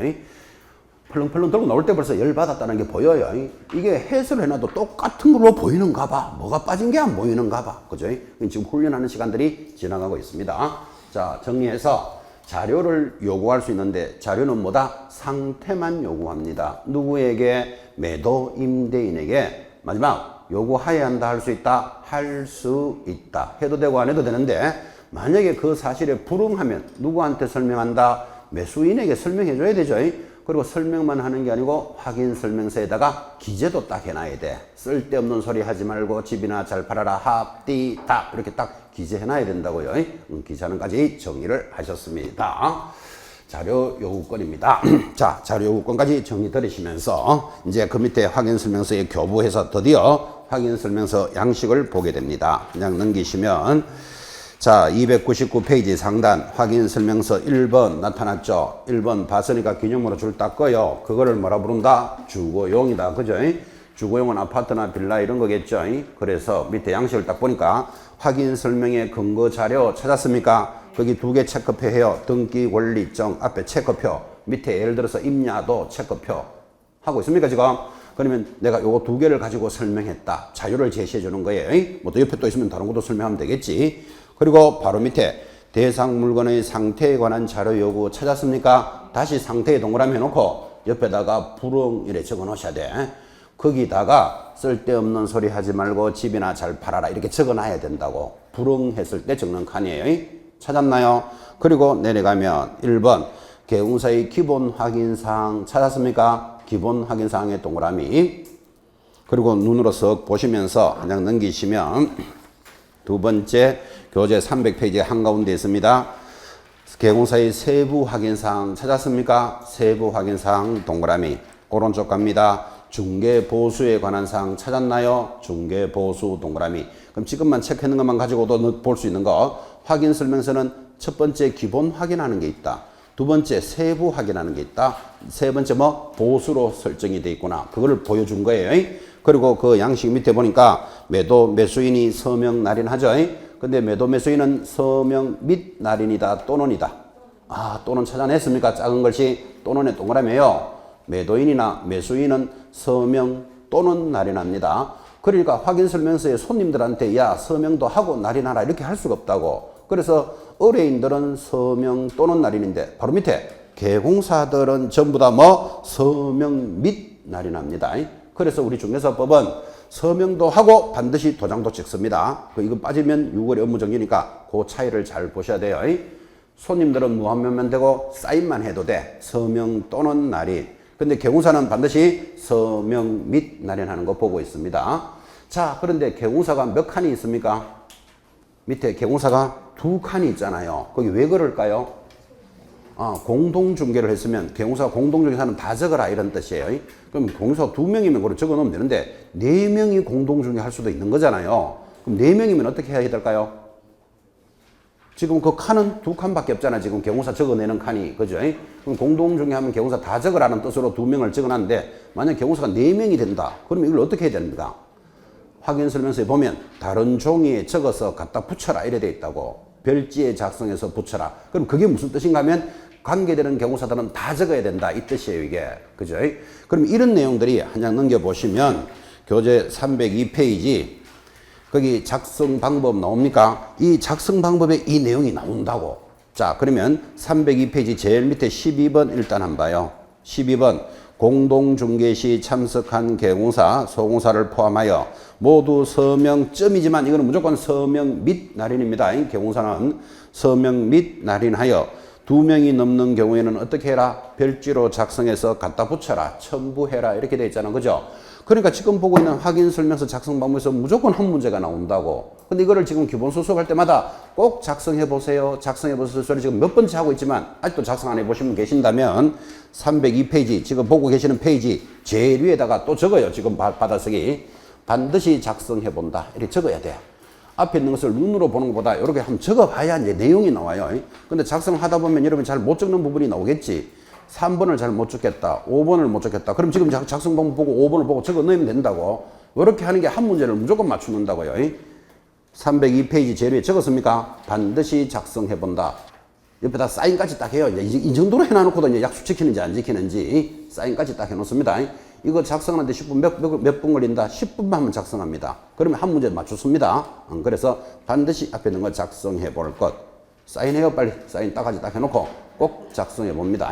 펄렁펄렁 들고 나올 때 벌써 열받았다는 게 보여요. 이게 해설을 해놔도 똑같은 걸로 보이는가 봐. 뭐가 빠진 게 안 보이는가 봐. 그죠? 지금 훈련하는 시간들이 지나가고 있습니다. 자, 정리해서 자료를 요구할 수 있는데 자료는 뭐다? 상태만 요구합니다. 누구에게? 매도 임대인에게. 마지막 요구해야 한다 할 수 있다? 할 수 있다. 해도 되고 안 해도 되는데 만약에 그 사실에 불응하면 누구한테 설명한다? 매수인에게 설명해 줘야 되죠. 그리고 설명만 하는 게 아니고 확인 설명서에다가 기재도 딱 해놔야 돼. 쓸데없는 소리 하지 말고 집이나 잘 팔아라 합디 다 이렇게 딱 기재해놔야 된다고요. 기사는까지 정리를 하셨습니다. 자료 요구권입니다. 자, 자료 요구권까지 정리 들으시면서 이제 그 밑에 확인 설명서에 교부해서 드디어 확인 설명서 양식을 보게 됩니다. 그냥 넘기시면 자, 299페이지 상단 확인 설명서 1번 나타났죠. 1번 봤으니까 기념으로 줄 닦아요. 그거를 뭐라 부른다? 주거용이다. 그죠? 주거용은 아파트나 빌라 이런 거겠죠. 그래서 밑에 양식을 딱 보니까 확인 설명의 근거 자료 찾았습니까? 거기 두 개 체크표 해요. 등기 권리증 앞에 체크표, 밑에 예를 들어서 임야도 체크표 하고 있습니까 지금? 그러면 내가 요거 두 개를 가지고 설명했다. 자료를 제시해 주는 거예요. 뭐 또 옆에 또 있으면 다른 것도 설명하면 되겠지. 그리고 바로 밑에 대상 물건의 상태에 관한 자료 요구 찾았습니까? 다시 상태에 동그라미 해놓고 옆에다가 불응 이래 적어 놓으셔야 돼. 거기다가 쓸데없는 소리 하지 말고 집이나 잘 팔아라 이렇게 적어 놔야 된다고. 불응했을 때 적는 칸이에요. 찾았나요? 그리고 내려가면 1번 개공사의 기본 확인사항 찾았습니까? 기본 확인사항의 동그라미. 그리고 눈으로 쓱 보시면서 그냥 넘기시면 두 번째 교재 300페이지 한가운데 있습니다. 개공사의 세부 확인사항 찾았습니까? 세부 확인사항 동그라미. 오른쪽 갑니다. 중개보수에 관한 사항 찾았나요? 중개보수 동그라미. 그럼 지금만 체크하는 것만 가지고도 볼 수 있는 거. 확인 설명서는 첫 번째 기본 확인하는 게 있다. 두 번째 세부 확인하는 게 있다. 세 번째 뭐 보수로 설정이 돼 있구나. 그거를 보여준 거예요. 그리고 그 양식 밑에 보니까 매도 매수인이 서명 날인하죠. 근데 매도 매수인은 서명 및 날인이다 또는이다. 아, 또는 찾아냈습니까? 작은 글씨 또는의 동그라미예요. 매도인이나 매수인은 서명 또는 날인합니다. 그러니까 확인 설명서에 손님들한테 야 서명도 하고 날인하라 이렇게 할 수가 없다고. 그래서 의뢰인들은 서명 또는 날인인데 바로 밑에 개공사들은 전부 다 뭐 서명 및 날인합니다. 그래서 우리 중개사법은 서명도 하고 반드시 도장도 찍습니다. 이거 빠지면 6월의 업무정지니까 그 차이를 잘 보셔야 돼요. 손님들은 무함하면 되고 사인만 해도 돼. 서명 또는 날인. 근데 개공사는 반드시 서명 및 날인하는 거 보고 있습니다. 자, 그런데 개공사가 몇 칸이 있습니까? 밑에 개공사가 두 칸이 있잖아요. 거기 왜 그럴까요? 공동중개를 했으면 개공사가 공동중개사는 다 적어라 이런 뜻이에요. 그럼 공사 두 명이면 그걸 적어 놓으면 되는데 네 명이 공동중개 할 수도 있는 거잖아요. 그럼 네 명이면 어떻게 해야 될까요? 지금 그 칸은 두 칸밖에 없잖아. 지금 개공사 적어내는 칸이. 그죠? 그럼 공동중개하면 개공사 다 적으라는 뜻으로 두 명을 적어놨는데 만약 개공사가 네 명이 된다. 그러면 이걸 어떻게 해야 됩니까? 확인 설명서에 보면 다른 종이에 적어서 갖다 붙여라 이래 돼 있다고. 별지에 작성해서 붙여라. 그럼 그게 무슨 뜻인가 하면 관계되는 개공사들은 다 적어야 된다 이 뜻이에요 이게. 그죠? 그럼 이런 내용들이 한 장 넘겨보시면 교재 302페이지 거기 작성 방법 나옵니까? 이 작성 방법에 이 내용이 나온다고. 자, 그러면 302페이지 제일 밑에 12번 일단 한번 봐요. 12번 공동중개 시 참석한 개공사, 소공사를 포함하여 모두 서명점이지만 이거는 무조건 서명 및 날인입니다. 개공사는 서명 및 날인하여 두 명이 넘는 경우에는 어떻게 해라? 별지로 작성해서 갖다 붙여라. 첨부해라. 이렇게 돼 있잖아. 그죠? 그러니까 지금 보고 있는 확인 설명서 작성 방법에서 무조건 한 문제가 나온다고. 근데 이거를 지금 기본 수습할 때마다 꼭 작성해 보세요. 작성해 보세요. 소리 지금 몇 번째 하고 있지만 아직도 작성 안 해 보시면 계신다면 302페이지 지금 보고 계시는 페이지 제일 위에다가 또 적어요. 지금 받아쓰기. 반드시 작성해 본다. 이렇게 적어야 돼. 앞에 있는 것을 눈으로 보는 것보다 이렇게 한번 적어봐야 이제 내용이 나와요. 근데 작성하다 보면 여러분 잘 못 적는 부분이 나오겠지. 3번을 잘 못 적겠다. 5번을 못 적겠다. 그럼 지금 작성 방법 보고 5번을 보고 적어 넣으면 된다고. 이렇게 하는 게 한 문제를 무조건 맞추는다고요. 302페이지 제일 위에 적었습니까? 반드시 작성해 본다. 옆에다 사인까지 딱 해요. 이제 이 정도로 해놔놓고도 이제 약속 지키는지 안 지키는지 사인까지 딱 해놓습니다. 이거 작성하는데 10분 몇 분 걸린다? 10분만 하면 작성합니다. 그러면 한 문제 맞췄습니다. 그래서 반드시 앞에 있는 거 작성해 볼 것. 사인해요, 빨리. 사인 딱까지 딱 해놓고 꼭 작성해 봅니다.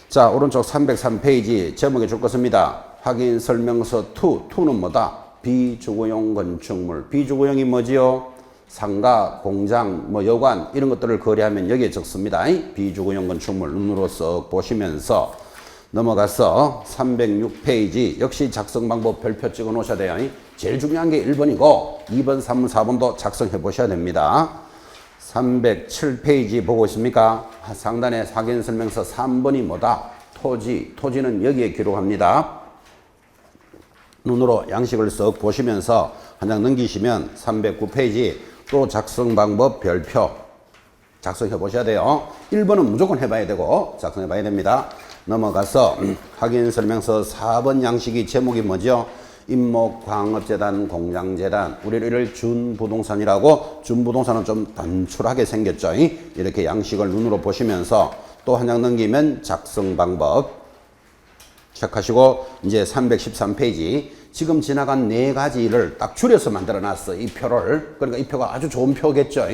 자, 오른쪽 303페이지 제목에 줄 것입니다. 확인 설명서 2는 뭐다? 비주거용 건축물. 비주거용이 뭐지요? 상가, 공장, 뭐 여관 이런 것들을 거래하면 여기에 적습니다. 비주거용 건축물 눈으로 쓱 보시면서 넘어가서 306페이지 역시 작성 방법 별표 찍어 놓으셔야 돼요. 제일 중요한 게 1번이고 2번, 3번, 4번도 작성해 보셔야 됩니다. 307페이지 보고 있습니까? 상단에 확인 설명서 3번이 뭐다? 토지. 토지는 여기에 기록합니다. 눈으로 양식을 쓱 보시면서 한 장 넘기시면 309페이지 또 작성 방법 별표 작성해 보셔야 돼요. 1번은 무조건 해봐야 되고 작성해 봐야 됩니다. 넘어가서 확인 설명서 4번 양식이 제목이 뭐죠? 임목광업재단, 공장재단, 우리를 준부동산이라고, 준부동산은 좀 단출하게 생겼죠. 이렇게 양식을 눈으로 보시면서 또 한 장 넘기면 작성 방법 체크하시고 이제 313페이지 지금 지나간 네 가지를 딱 줄여서 만들어 놨어. 이 표를. 그러니까 이 표가 아주 좋은 표겠죠.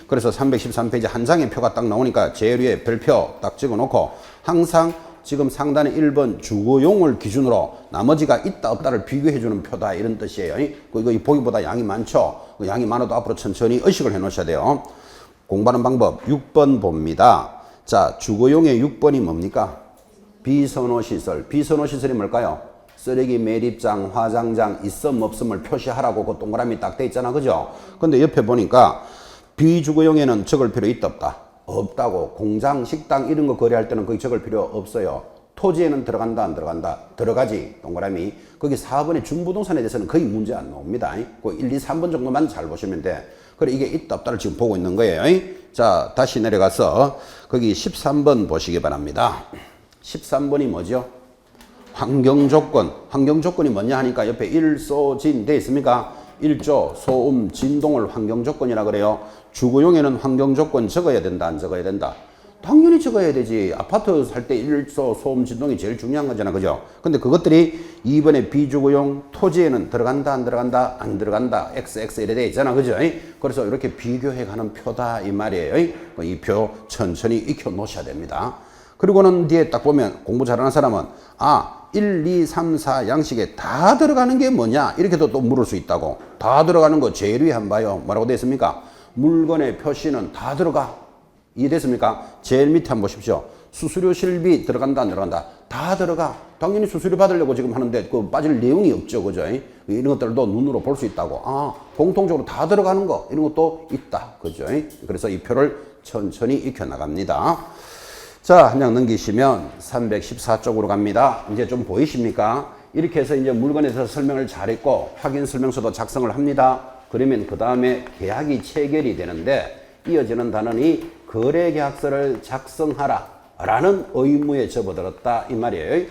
그래서 313페이지 한 장의 표가 딱 나오니까 제일 위에 별표 딱 찍어 놓고 항상 지금 상단에 1번 주거용을 기준으로 나머지가 있다 없다를 비교해 주는 표다 이런 뜻이에요. 이거 보기보다 양이 많죠. 양이 많아도 앞으로 천천히 의식을 해 놓으셔야 돼요. 공부하는 방법 6번 봅니다. 자, 주거용의 6번이 뭡니까? 비선호시설. 비선호시설이 뭘까요? 쓰레기 매립장, 화장장 있음 없음을 표시하라고 그 동그라미 딱 돼 있잖아. 그죠? 근데 옆에 보니까 비주거용에는 적을 필요 있다 없다? 없다고. 공장, 식당 이런 거 거래할 때는 거기 적을 필요 없어요. 토지에는 들어간다 안 들어간다? 들어가지. 동그라미. 거기 4번의 준부동산에 대해서는 거의 문제 안 나옵니다. 그 1, 2, 3번 정도만 잘 보시면 돼. 그래 이게 있다 없다를 지금 보고 있는 거예요. 자, 다시 내려가서 거기 13번 보시기 바랍니다. 13번이 뭐죠? 환경조건. 환경조건이 뭐냐 하니까 옆에 일소진 돼 있습니까? 일조, 소음, 진동을 환경조건이라 그래요. 주거용에는 환경조건 적어야 된다 안 적어야 된다? 당연히 적어야 되지. 아파트 살 때 일소, 소음, 진동이 제일 중요한 거잖아. 그죠? 근데 그것들이 2번에 비주거용 토지에는 들어간다 안 들어간다? 안 들어간다. XX 이래 돼 있잖아. 그죠? 그래서 이렇게 비교해 가는 표다 이 말이에요. 이 표 천천히 익혀 놓으셔야 됩니다. 그리고는 뒤에 딱 보면 공부 잘하는 사람은 1, 2, 3, 4 양식에 다 들어가는 게 뭐냐? 이렇게도 또 물을 수 있다고. 다 들어가는 거 제일 위에 한번 봐요. 뭐라고 되어 있습니까? 물건의 표시는 다 들어가. 이해됐습니까? 제일 밑에 한번 보십시오. 수수료 실비 들어간다 안 들어간다? 다 들어가. 당연히 수수료 받으려고 지금 하는데 그 빠질 내용이 없죠. 그죠? 이런 것들도 눈으로 볼 수 있다고. 공통적으로 다 들어가는 거 이런 것도 있다. 그죠? 그래서 이 표를 천천히 익혀 나갑니다. 자, 한 장 넘기시면 314쪽으로 갑니다. 이제 좀 보이십니까? 이렇게 해서 이제 물건에 대해서 설명을 잘했고 확인 설명서도 작성을 합니다. 그러면 그 다음에 계약이 체결이 되는데 이어지는 단원이 거래계약서를 작성하라 라는 의무에 접어들었다 이 말이에요.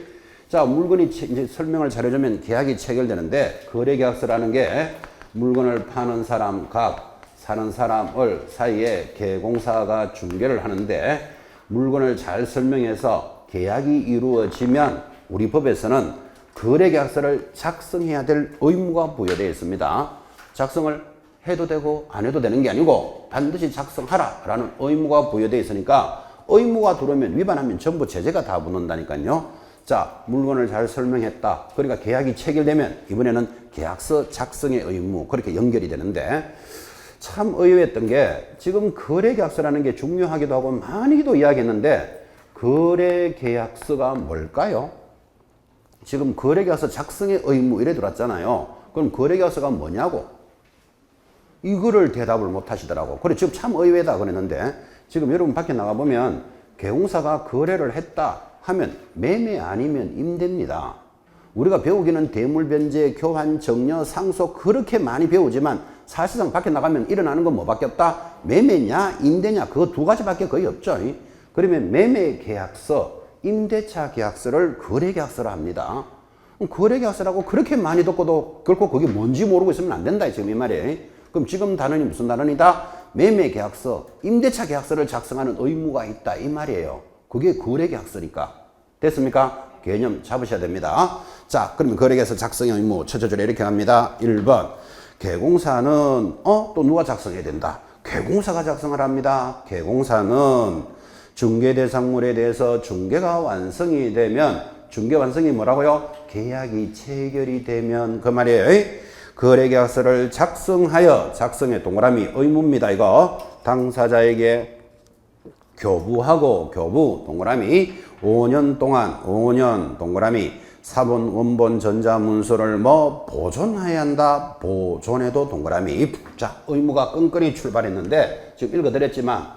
자, 물건이 이제 설명을 잘해주면 계약이 체결되는데 거래계약서라는 게 물건을 파는 사람 각 사는 사람을 사이에 계공사가 중개를 하는데 물건을 잘 설명해서 계약이 이루어지면 우리 법에서는 거래계약서를 작성해야 될 의무가 부여되어 있습니다. 작성을 해도 되고 안 해도 되는 게 아니고 반드시 작성하라 라는 의무가 부여되어 있으니까 의무가 들어오면 위반하면 전부 제재가 다 붙는다니까요. 자, 물건을 잘 설명했다. 그러니까 계약이 체결되면 이번에는 계약서 작성의 의무 그렇게 연결이 되는데 참 의외였던 게 지금 거래계약서라는 게 중요하기도 하고 많이도 이야기했는데 거래계약서가 뭘까요? 지금 거래계약서 작성의 의무 이래 들어왔잖아요. 그럼 거래계약서가 뭐냐고? 이거를 대답을 못 하시더라고. 그래 지금 참 의외다 그랬는데 지금 여러분 밖에 나가보면 계공사가 거래를 했다 하면 매매 아니면 임대입니다. 우리가 배우기는 대물, 변제, 교환, 정려, 상속 그렇게 많이 배우지만 사실상 밖에 나가면 일어나는 건 뭐밖에 없다? 매매냐 임대냐 그거 두 가지밖에 거의 없죠. 그러면 매매 계약서, 임대차 계약서를 거래 계약서라 합니다. 거래 계약서라고 그렇게 많이 듣고도 결코 그게 뭔지 모르고 있으면 안 된다 지금 이 말이에요. 그럼 지금 단원이 무슨 단원이다? 매매 계약서, 임대차 계약서를 작성하는 의무가 있다 이 말이에요. 그게 거래 계약서니까. 됐습니까? 개념 잡으셔야 됩니다. 자, 그러면 거래계약서 작성의 의무 첫째 줄에 이렇게 합니다. 1번 계공사는 또 누가 작성해야 된다? 계공사가 작성을 합니다. 계공사는 중개 대상물에 대해서 중개가 완성이 되면 중개 완성이 뭐라고요? 계약이 체결이 되면 그 말이에요. 거래계약서를 작성하여 작성의 동그라미 의무입니다. 이거 당사자에게 교부하고 교부 동그라미 5년 동안 5년 동그라미 사본 원본 전자문서를 뭐 보존해야 한다. 보존해도 동그라미. 자, 의무가 끈끈이 출발했는데 지금 읽어드렸지만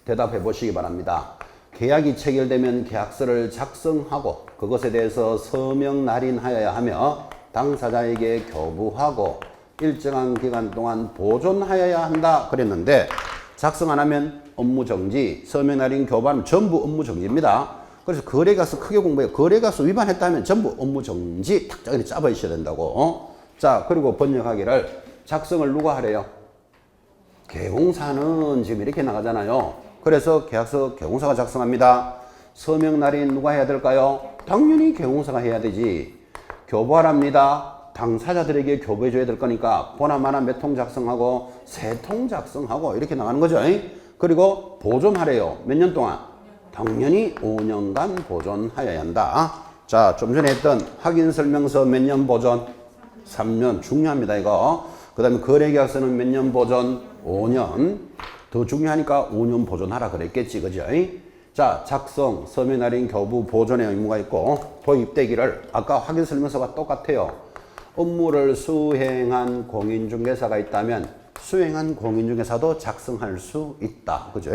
대답해 보시기 바랍니다. 계약이 체결되면 계약서를 작성하고 그것에 대해서 서명 날인하여야 하며 당사자에게 교부하고 일정한 기간 동안 보존하여야 한다 그랬는데 작성 안 하면 업무 정지, 서명 날인 교부하면 전부 업무 정지입니다. 그래서 거래계약서 크게 공부해요. 거래계약서 위반했다면 전부 업무 정지 탁 잡아 있어야 된다고. 자, 그리고 번역하기를 작성을 누가 하래요? 개공사는 지금 이렇게 나가잖아요. 그래서 계약서 개공사가 작성합니다. 서명 날인 누가 해야 될까요? 당연히 개공사가 해야 되지. 교부하랍니다. 당사자들에게 교부해 줘야 될 거니까 보나마나 몇 통 작성하고 세 통 작성하고 이렇게 나가는 거죠. 그리고 보존하래요. 몇 년 동안? 당연히 5년간 보존하여야 한다. 자, 좀 전에 했던 확인설명서 몇 년 보존? 3년. 중요합니다, 이거. 그 다음에 거래계약서는 몇 년 보존? 5년. 더 중요하니까 5년 보존하라 그랬겠지, 그죠? 자, 작성, 서명 날인 교부 보존의 의무가 있고 도입되기를 아까 확인설명서가 똑같아요. 업무를 수행한 공인중개사가 있다면 수행한 공인중개사도 작성할 수 있다. 그죠?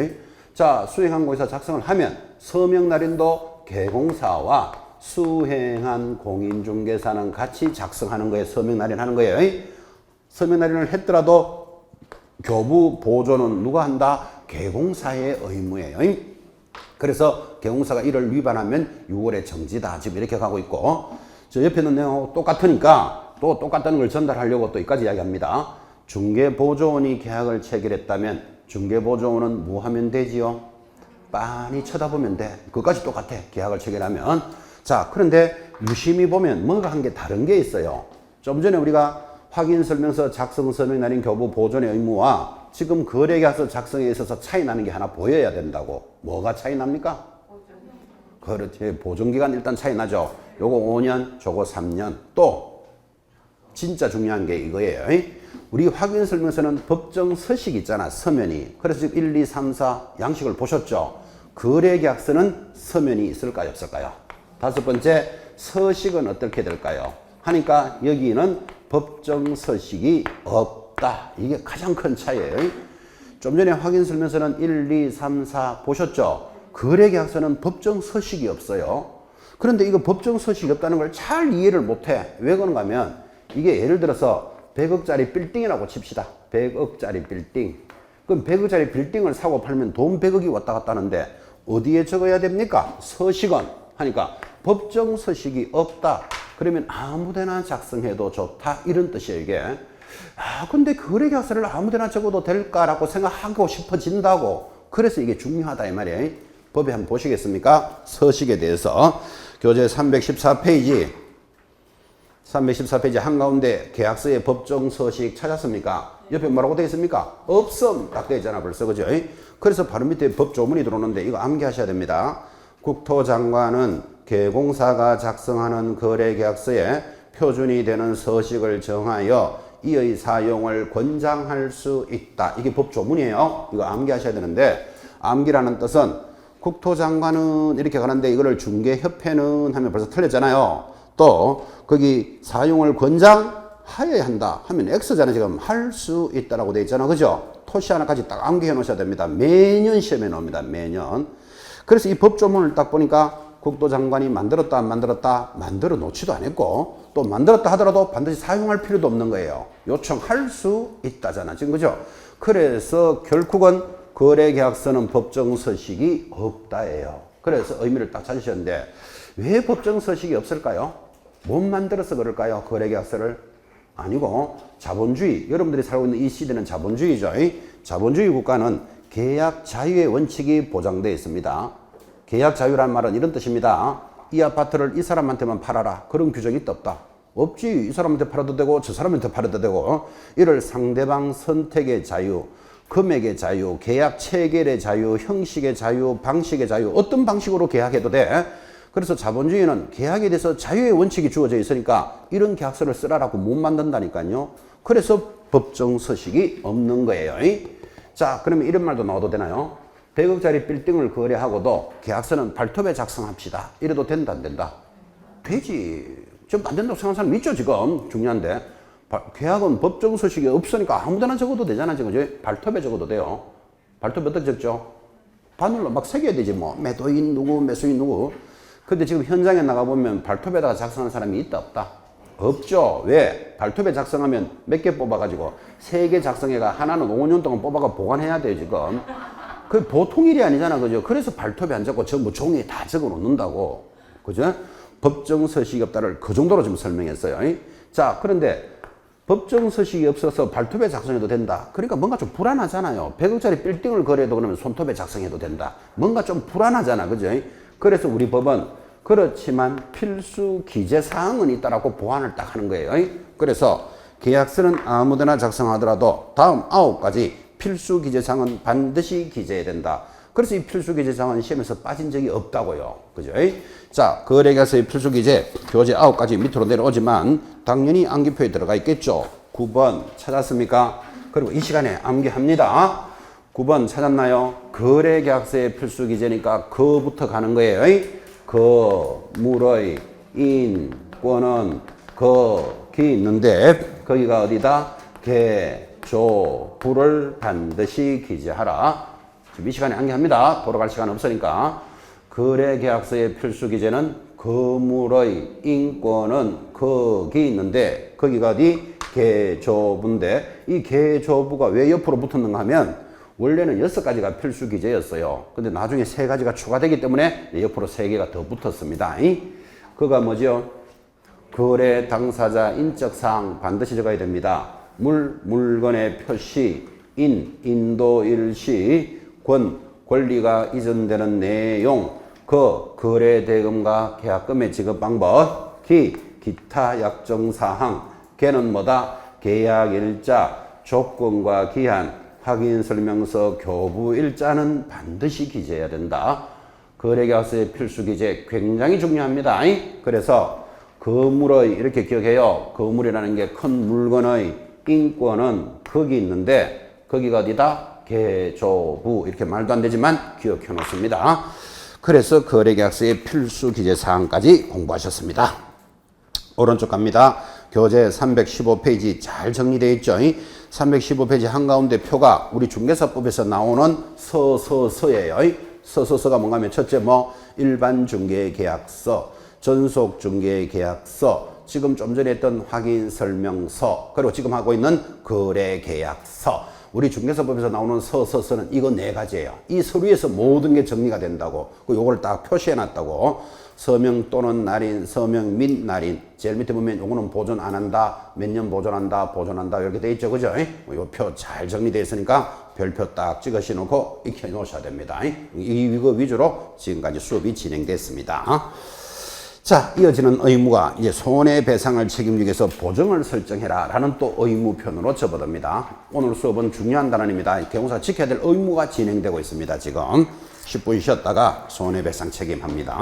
자, 수행한 공인중개사 작성을 하면 서명 날인도 개공사와 수행한 공인중개사는 같이 작성하는 거예요. 서명 날인 하는 거예요. 서명 날인을 했더라도 교부 보존은 누가 한다? 개공사의 의무예요. 그래서 개공사가 이를 위반하면 6월에 정지다. 지금 이렇게 가고 있고 저 옆에 있는 내용하고 똑같으니까 또 똑같다는 걸 전달하려고 또 여기까지 이야기합니다. 중개보조원이 계약을 체결했다면 중개보조원은 뭐 하면 되지요? 빤히 쳐다보면 돼. 그것까지 똑같아. 계약을 체결하면. 자, 그런데 유심히 보면 뭔가 한 게 다른 게 있어요. 좀 전에 우리가 확인설명서 작성 서명 날인 교부 보존의 의무와 지금 거래계약서 작성에 있어서 차이 나는 게 하나 보여야 된다고. 뭐가 차이 납니까? 그렇지. 보존기간 일단 차이 나죠. 요거 5년, 저거 3년. 또 진짜 중요한 게 이거예요. 우리 확인설명서는 법정 서식 있잖아. 서면이. 그래서 지금 1, 2, 3, 4 양식을 보셨죠. 거래계약서는 서면이 있을까요? 없을까요? 다섯 번째, 서식은 어떻게 될까요? 하니까 여기는 법정 서식이 없다. 이게 가장 큰 차이예요. 좀 전에 확인설명서는 1, 2, 3, 4 보셨죠? 거래계약서는 법정 서식이 없어요. 그런데 이거 법정 서식이 없다는 걸 잘 이해를 못해. 왜 그런가 하면 이게 예를 들어서 100억짜리 빌딩이라고 칩시다. 100억짜리 빌딩. 그럼 100억짜리 빌딩을 사고 팔면 돈 100억이 왔다 갔다 하는데 어디에 적어야 됩니까? 서식은 하니까 법정 서식이 없다. 그러면 아무데나 작성해도 좋다. 이런 뜻이에요, 이게. 아, 근데 거래계약서를 아무데나 적어도 될까라고 생각하고 싶어진다고. 그래서 이게 중요하다 이 말이에요. 법에 한번 보시겠습니까? 서식에 대해서. 교재 314페이지. 314페이지 한가운데 계약서의 법정 서식 찾았습니까? 옆에 뭐라고 되어 있습니까? 없음. 딱 되어 있잖아, 벌써. 그죠? 그래서 바로 밑에 법조문이 들어오는데 이거 암기하셔야 됩니다. 국토장관은 개공사가 작성하는 거래계약서에 표준이 되는 서식을 정하여 이의 사용을 권장할 수 있다. 이게 법조문이에요. 이거 암기하셔야 되는데 암기라는 뜻은 국토장관은 이렇게 가는데 이거를 중개협회는 하면 벌써 틀렸잖아요. 또 거기 사용을 권장하여야 한다 하면 X잖아요. 지금 할 수 있다라고 되어 있잖아. 그죠? 토시 하나까지 딱 암기해 놓으셔야 됩니다. 매년 시험에 나옵니다. 매년. 그래서 이 법조문을 딱 보니까 국토장관이 만들었다 안 만들었다 만들어 놓지도 않았고 또 만들었다 하더라도 반드시 사용할 필요도 없는 거예요. 요청할 수 있다잖아. 지금 그죠? 그래서 결국은 거래계약서는 법정 서식이 없다예요. 그래서 의미를 딱 찾으셨는데 왜 법정 서식이 없을까요? 못 만들어서 그럴까요? 거래계약서를? 아니고 자본주의. 여러분들이 살고 있는 이 시대는 자본주의죠. 자본주의 국가는 계약 자유의 원칙이 보장되어 있습니다. 계약 자유란 말은 이런 뜻입니다. 이 아파트를 이 사람한테만 팔아라. 그런 규정이 없다. 없지. 이 사람한테 팔아도 되고 저 사람한테 팔아도 되고. 이를 상대방 선택의 자유, 금액의 자유, 계약 체결의 자유, 형식의 자유, 방식의 자유. 어떤 방식으로 계약해도 돼. 그래서 자본주의는 계약에 대해서 자유의 원칙이 주어져 있으니까 이런 계약서를 쓰라라고 못 만든다니까요. 그래서 법정 서식이 없는 거예요. 자, 그러면 이런 말도 나와도 되나요? 100억짜리 빌딩을 거래하고도 계약서는 발톱에 작성합시다. 이래도 된다, 안 된다? 되지. 좀 안 된다고 생각하는 사람 있죠, 지금. 중요한데. 계약은 법정 서식이 없으니까 아무데나 적어도 되잖아, 지금. 발톱에 적어도 돼요. 발톱에 어떻게 적죠? 바늘로 막 새겨야 되지, 뭐. 매도인 누구, 매수인 누구. 근데 지금 현장에 나가보면 발톱에다가 작성하는 사람이 있다, 없다? 없죠. 왜? 발톱에 작성하면 몇 개 뽑아가지고 3개 작성해가 하나는 5년 동안 뽑아가 보관해야 돼요, 지금. 그 보통 일이 아니잖아, 그죠? 그래서 발톱에 안 적고 전부 종이에 다 적어 놓는다고. 그죠? 법정 서식이 없다를 그 정도로 좀 설명했어요. 자, 그런데 법정 서식이 없어서 발톱에 작성해도 된다. 그러니까 뭔가 좀 불안하잖아요. 100억짜리 빌딩을 거래해도 그러면 손톱에 작성해도 된다. 뭔가 좀 불안하잖아, 그죠? 그래서 우리 법은 그렇지만 필수 기재사항은 있다라고 보완을 딱 하는 거예요. 그래서 계약서는 아무데나 작성하더라도 다음 9가지 필수 기재사항은 반드시 기재해야 된다. 그래서 이 필수 기재사항은 시험에서 빠진 적이 없다고요. 그죠? 자, 거래계약서의 필수 기재 교재 9가지 밑으로 내려오지만 당연히 암기표에 들어가 있겠죠. 9번 찾았습니까? 그리고 이 시간에 암기합니다. 9번 찾았나요? 거래계약서의 필수 기재니까 그부터 가는 거예요. 거물의 인권은 거기 있는데 거기가 어디다? 개조부를 반드시 기재하라. 지금 이 시간에 암기합니다. 돌아갈 시간 없으니까. 거래계약서의 필수 기재는 거물의 인권은 거기 있는데 거기가 어디? 개조부인데 이 개조부가 왜 옆으로 붙었는가 하면 원래는 6가지가 필수 기재였어요. 근데 나중에 3가지가 추가되기 때문에 옆으로 3개가 더 붙었습니다. 그가 뭐죠? 거래 당사자 인적사항 반드시 적어야 됩니다. 물건의 표시, 인도 일시, 권리가 이전되는 내용, 거래 대금과 계약금의 지급 방법, 기타 약정사항, 걔는 뭐다? 계약일자, 조건과 기한, 확인설명서, 교부일자는 반드시 기재해야 된다. 거래계약서의 필수 기재 굉장히 중요합니다. 그래서 거물의 이렇게 기억해요. 거물이라는 게 큰 물건의 인권은 거기 있는데 거기가 어디다? 개조부. 이렇게 말도 안 되지만 기억해 놓습니다. 그래서 거래계약서의 필수 기재사항까지 공부하셨습니다. 오른쪽 갑니다. 교재 315페이지 잘 정리되어 있죠. 315페이지 한가운데 표가 우리 중개사법에서 나오는 서예요. 서가 뭔가 하면 첫째 뭐 일반 중개계약서, 전속 중개계약서, 지금 좀 전에 했던 확인설명서, 그리고 지금 하고 있는 거래계약서. 우리 중개사법에서 나오는 서는 이거 4가지예요. 이 서류에서 모든 게 정리가 된다고. 요걸 딱 표시해 놨다고. 서명 또는 날인, 서명 및 날인. 제일 밑에 보면 요거는 보존 안 한다, 몇 년 보존한다, 보존한다 이렇게 돼 있죠, 그죠? 요 표 잘 정리되어 있으니까 별표 딱 찍으시 놓고 익혀 놓으셔야 됩니다. 이거 위주로 지금까지 수업이 진행됐습니다. 자, 이어지는 의무가 이제 손해배상을 책임지기 위해서 보정을 설정해라 라는 또 의무편으로 접어듭니다. 오늘 수업은 중요한 단원입니다. 경우사 지켜야 될 의무가 진행되고 있습니다. 지금 10분 쉬었다가 손해배상 책임합니다.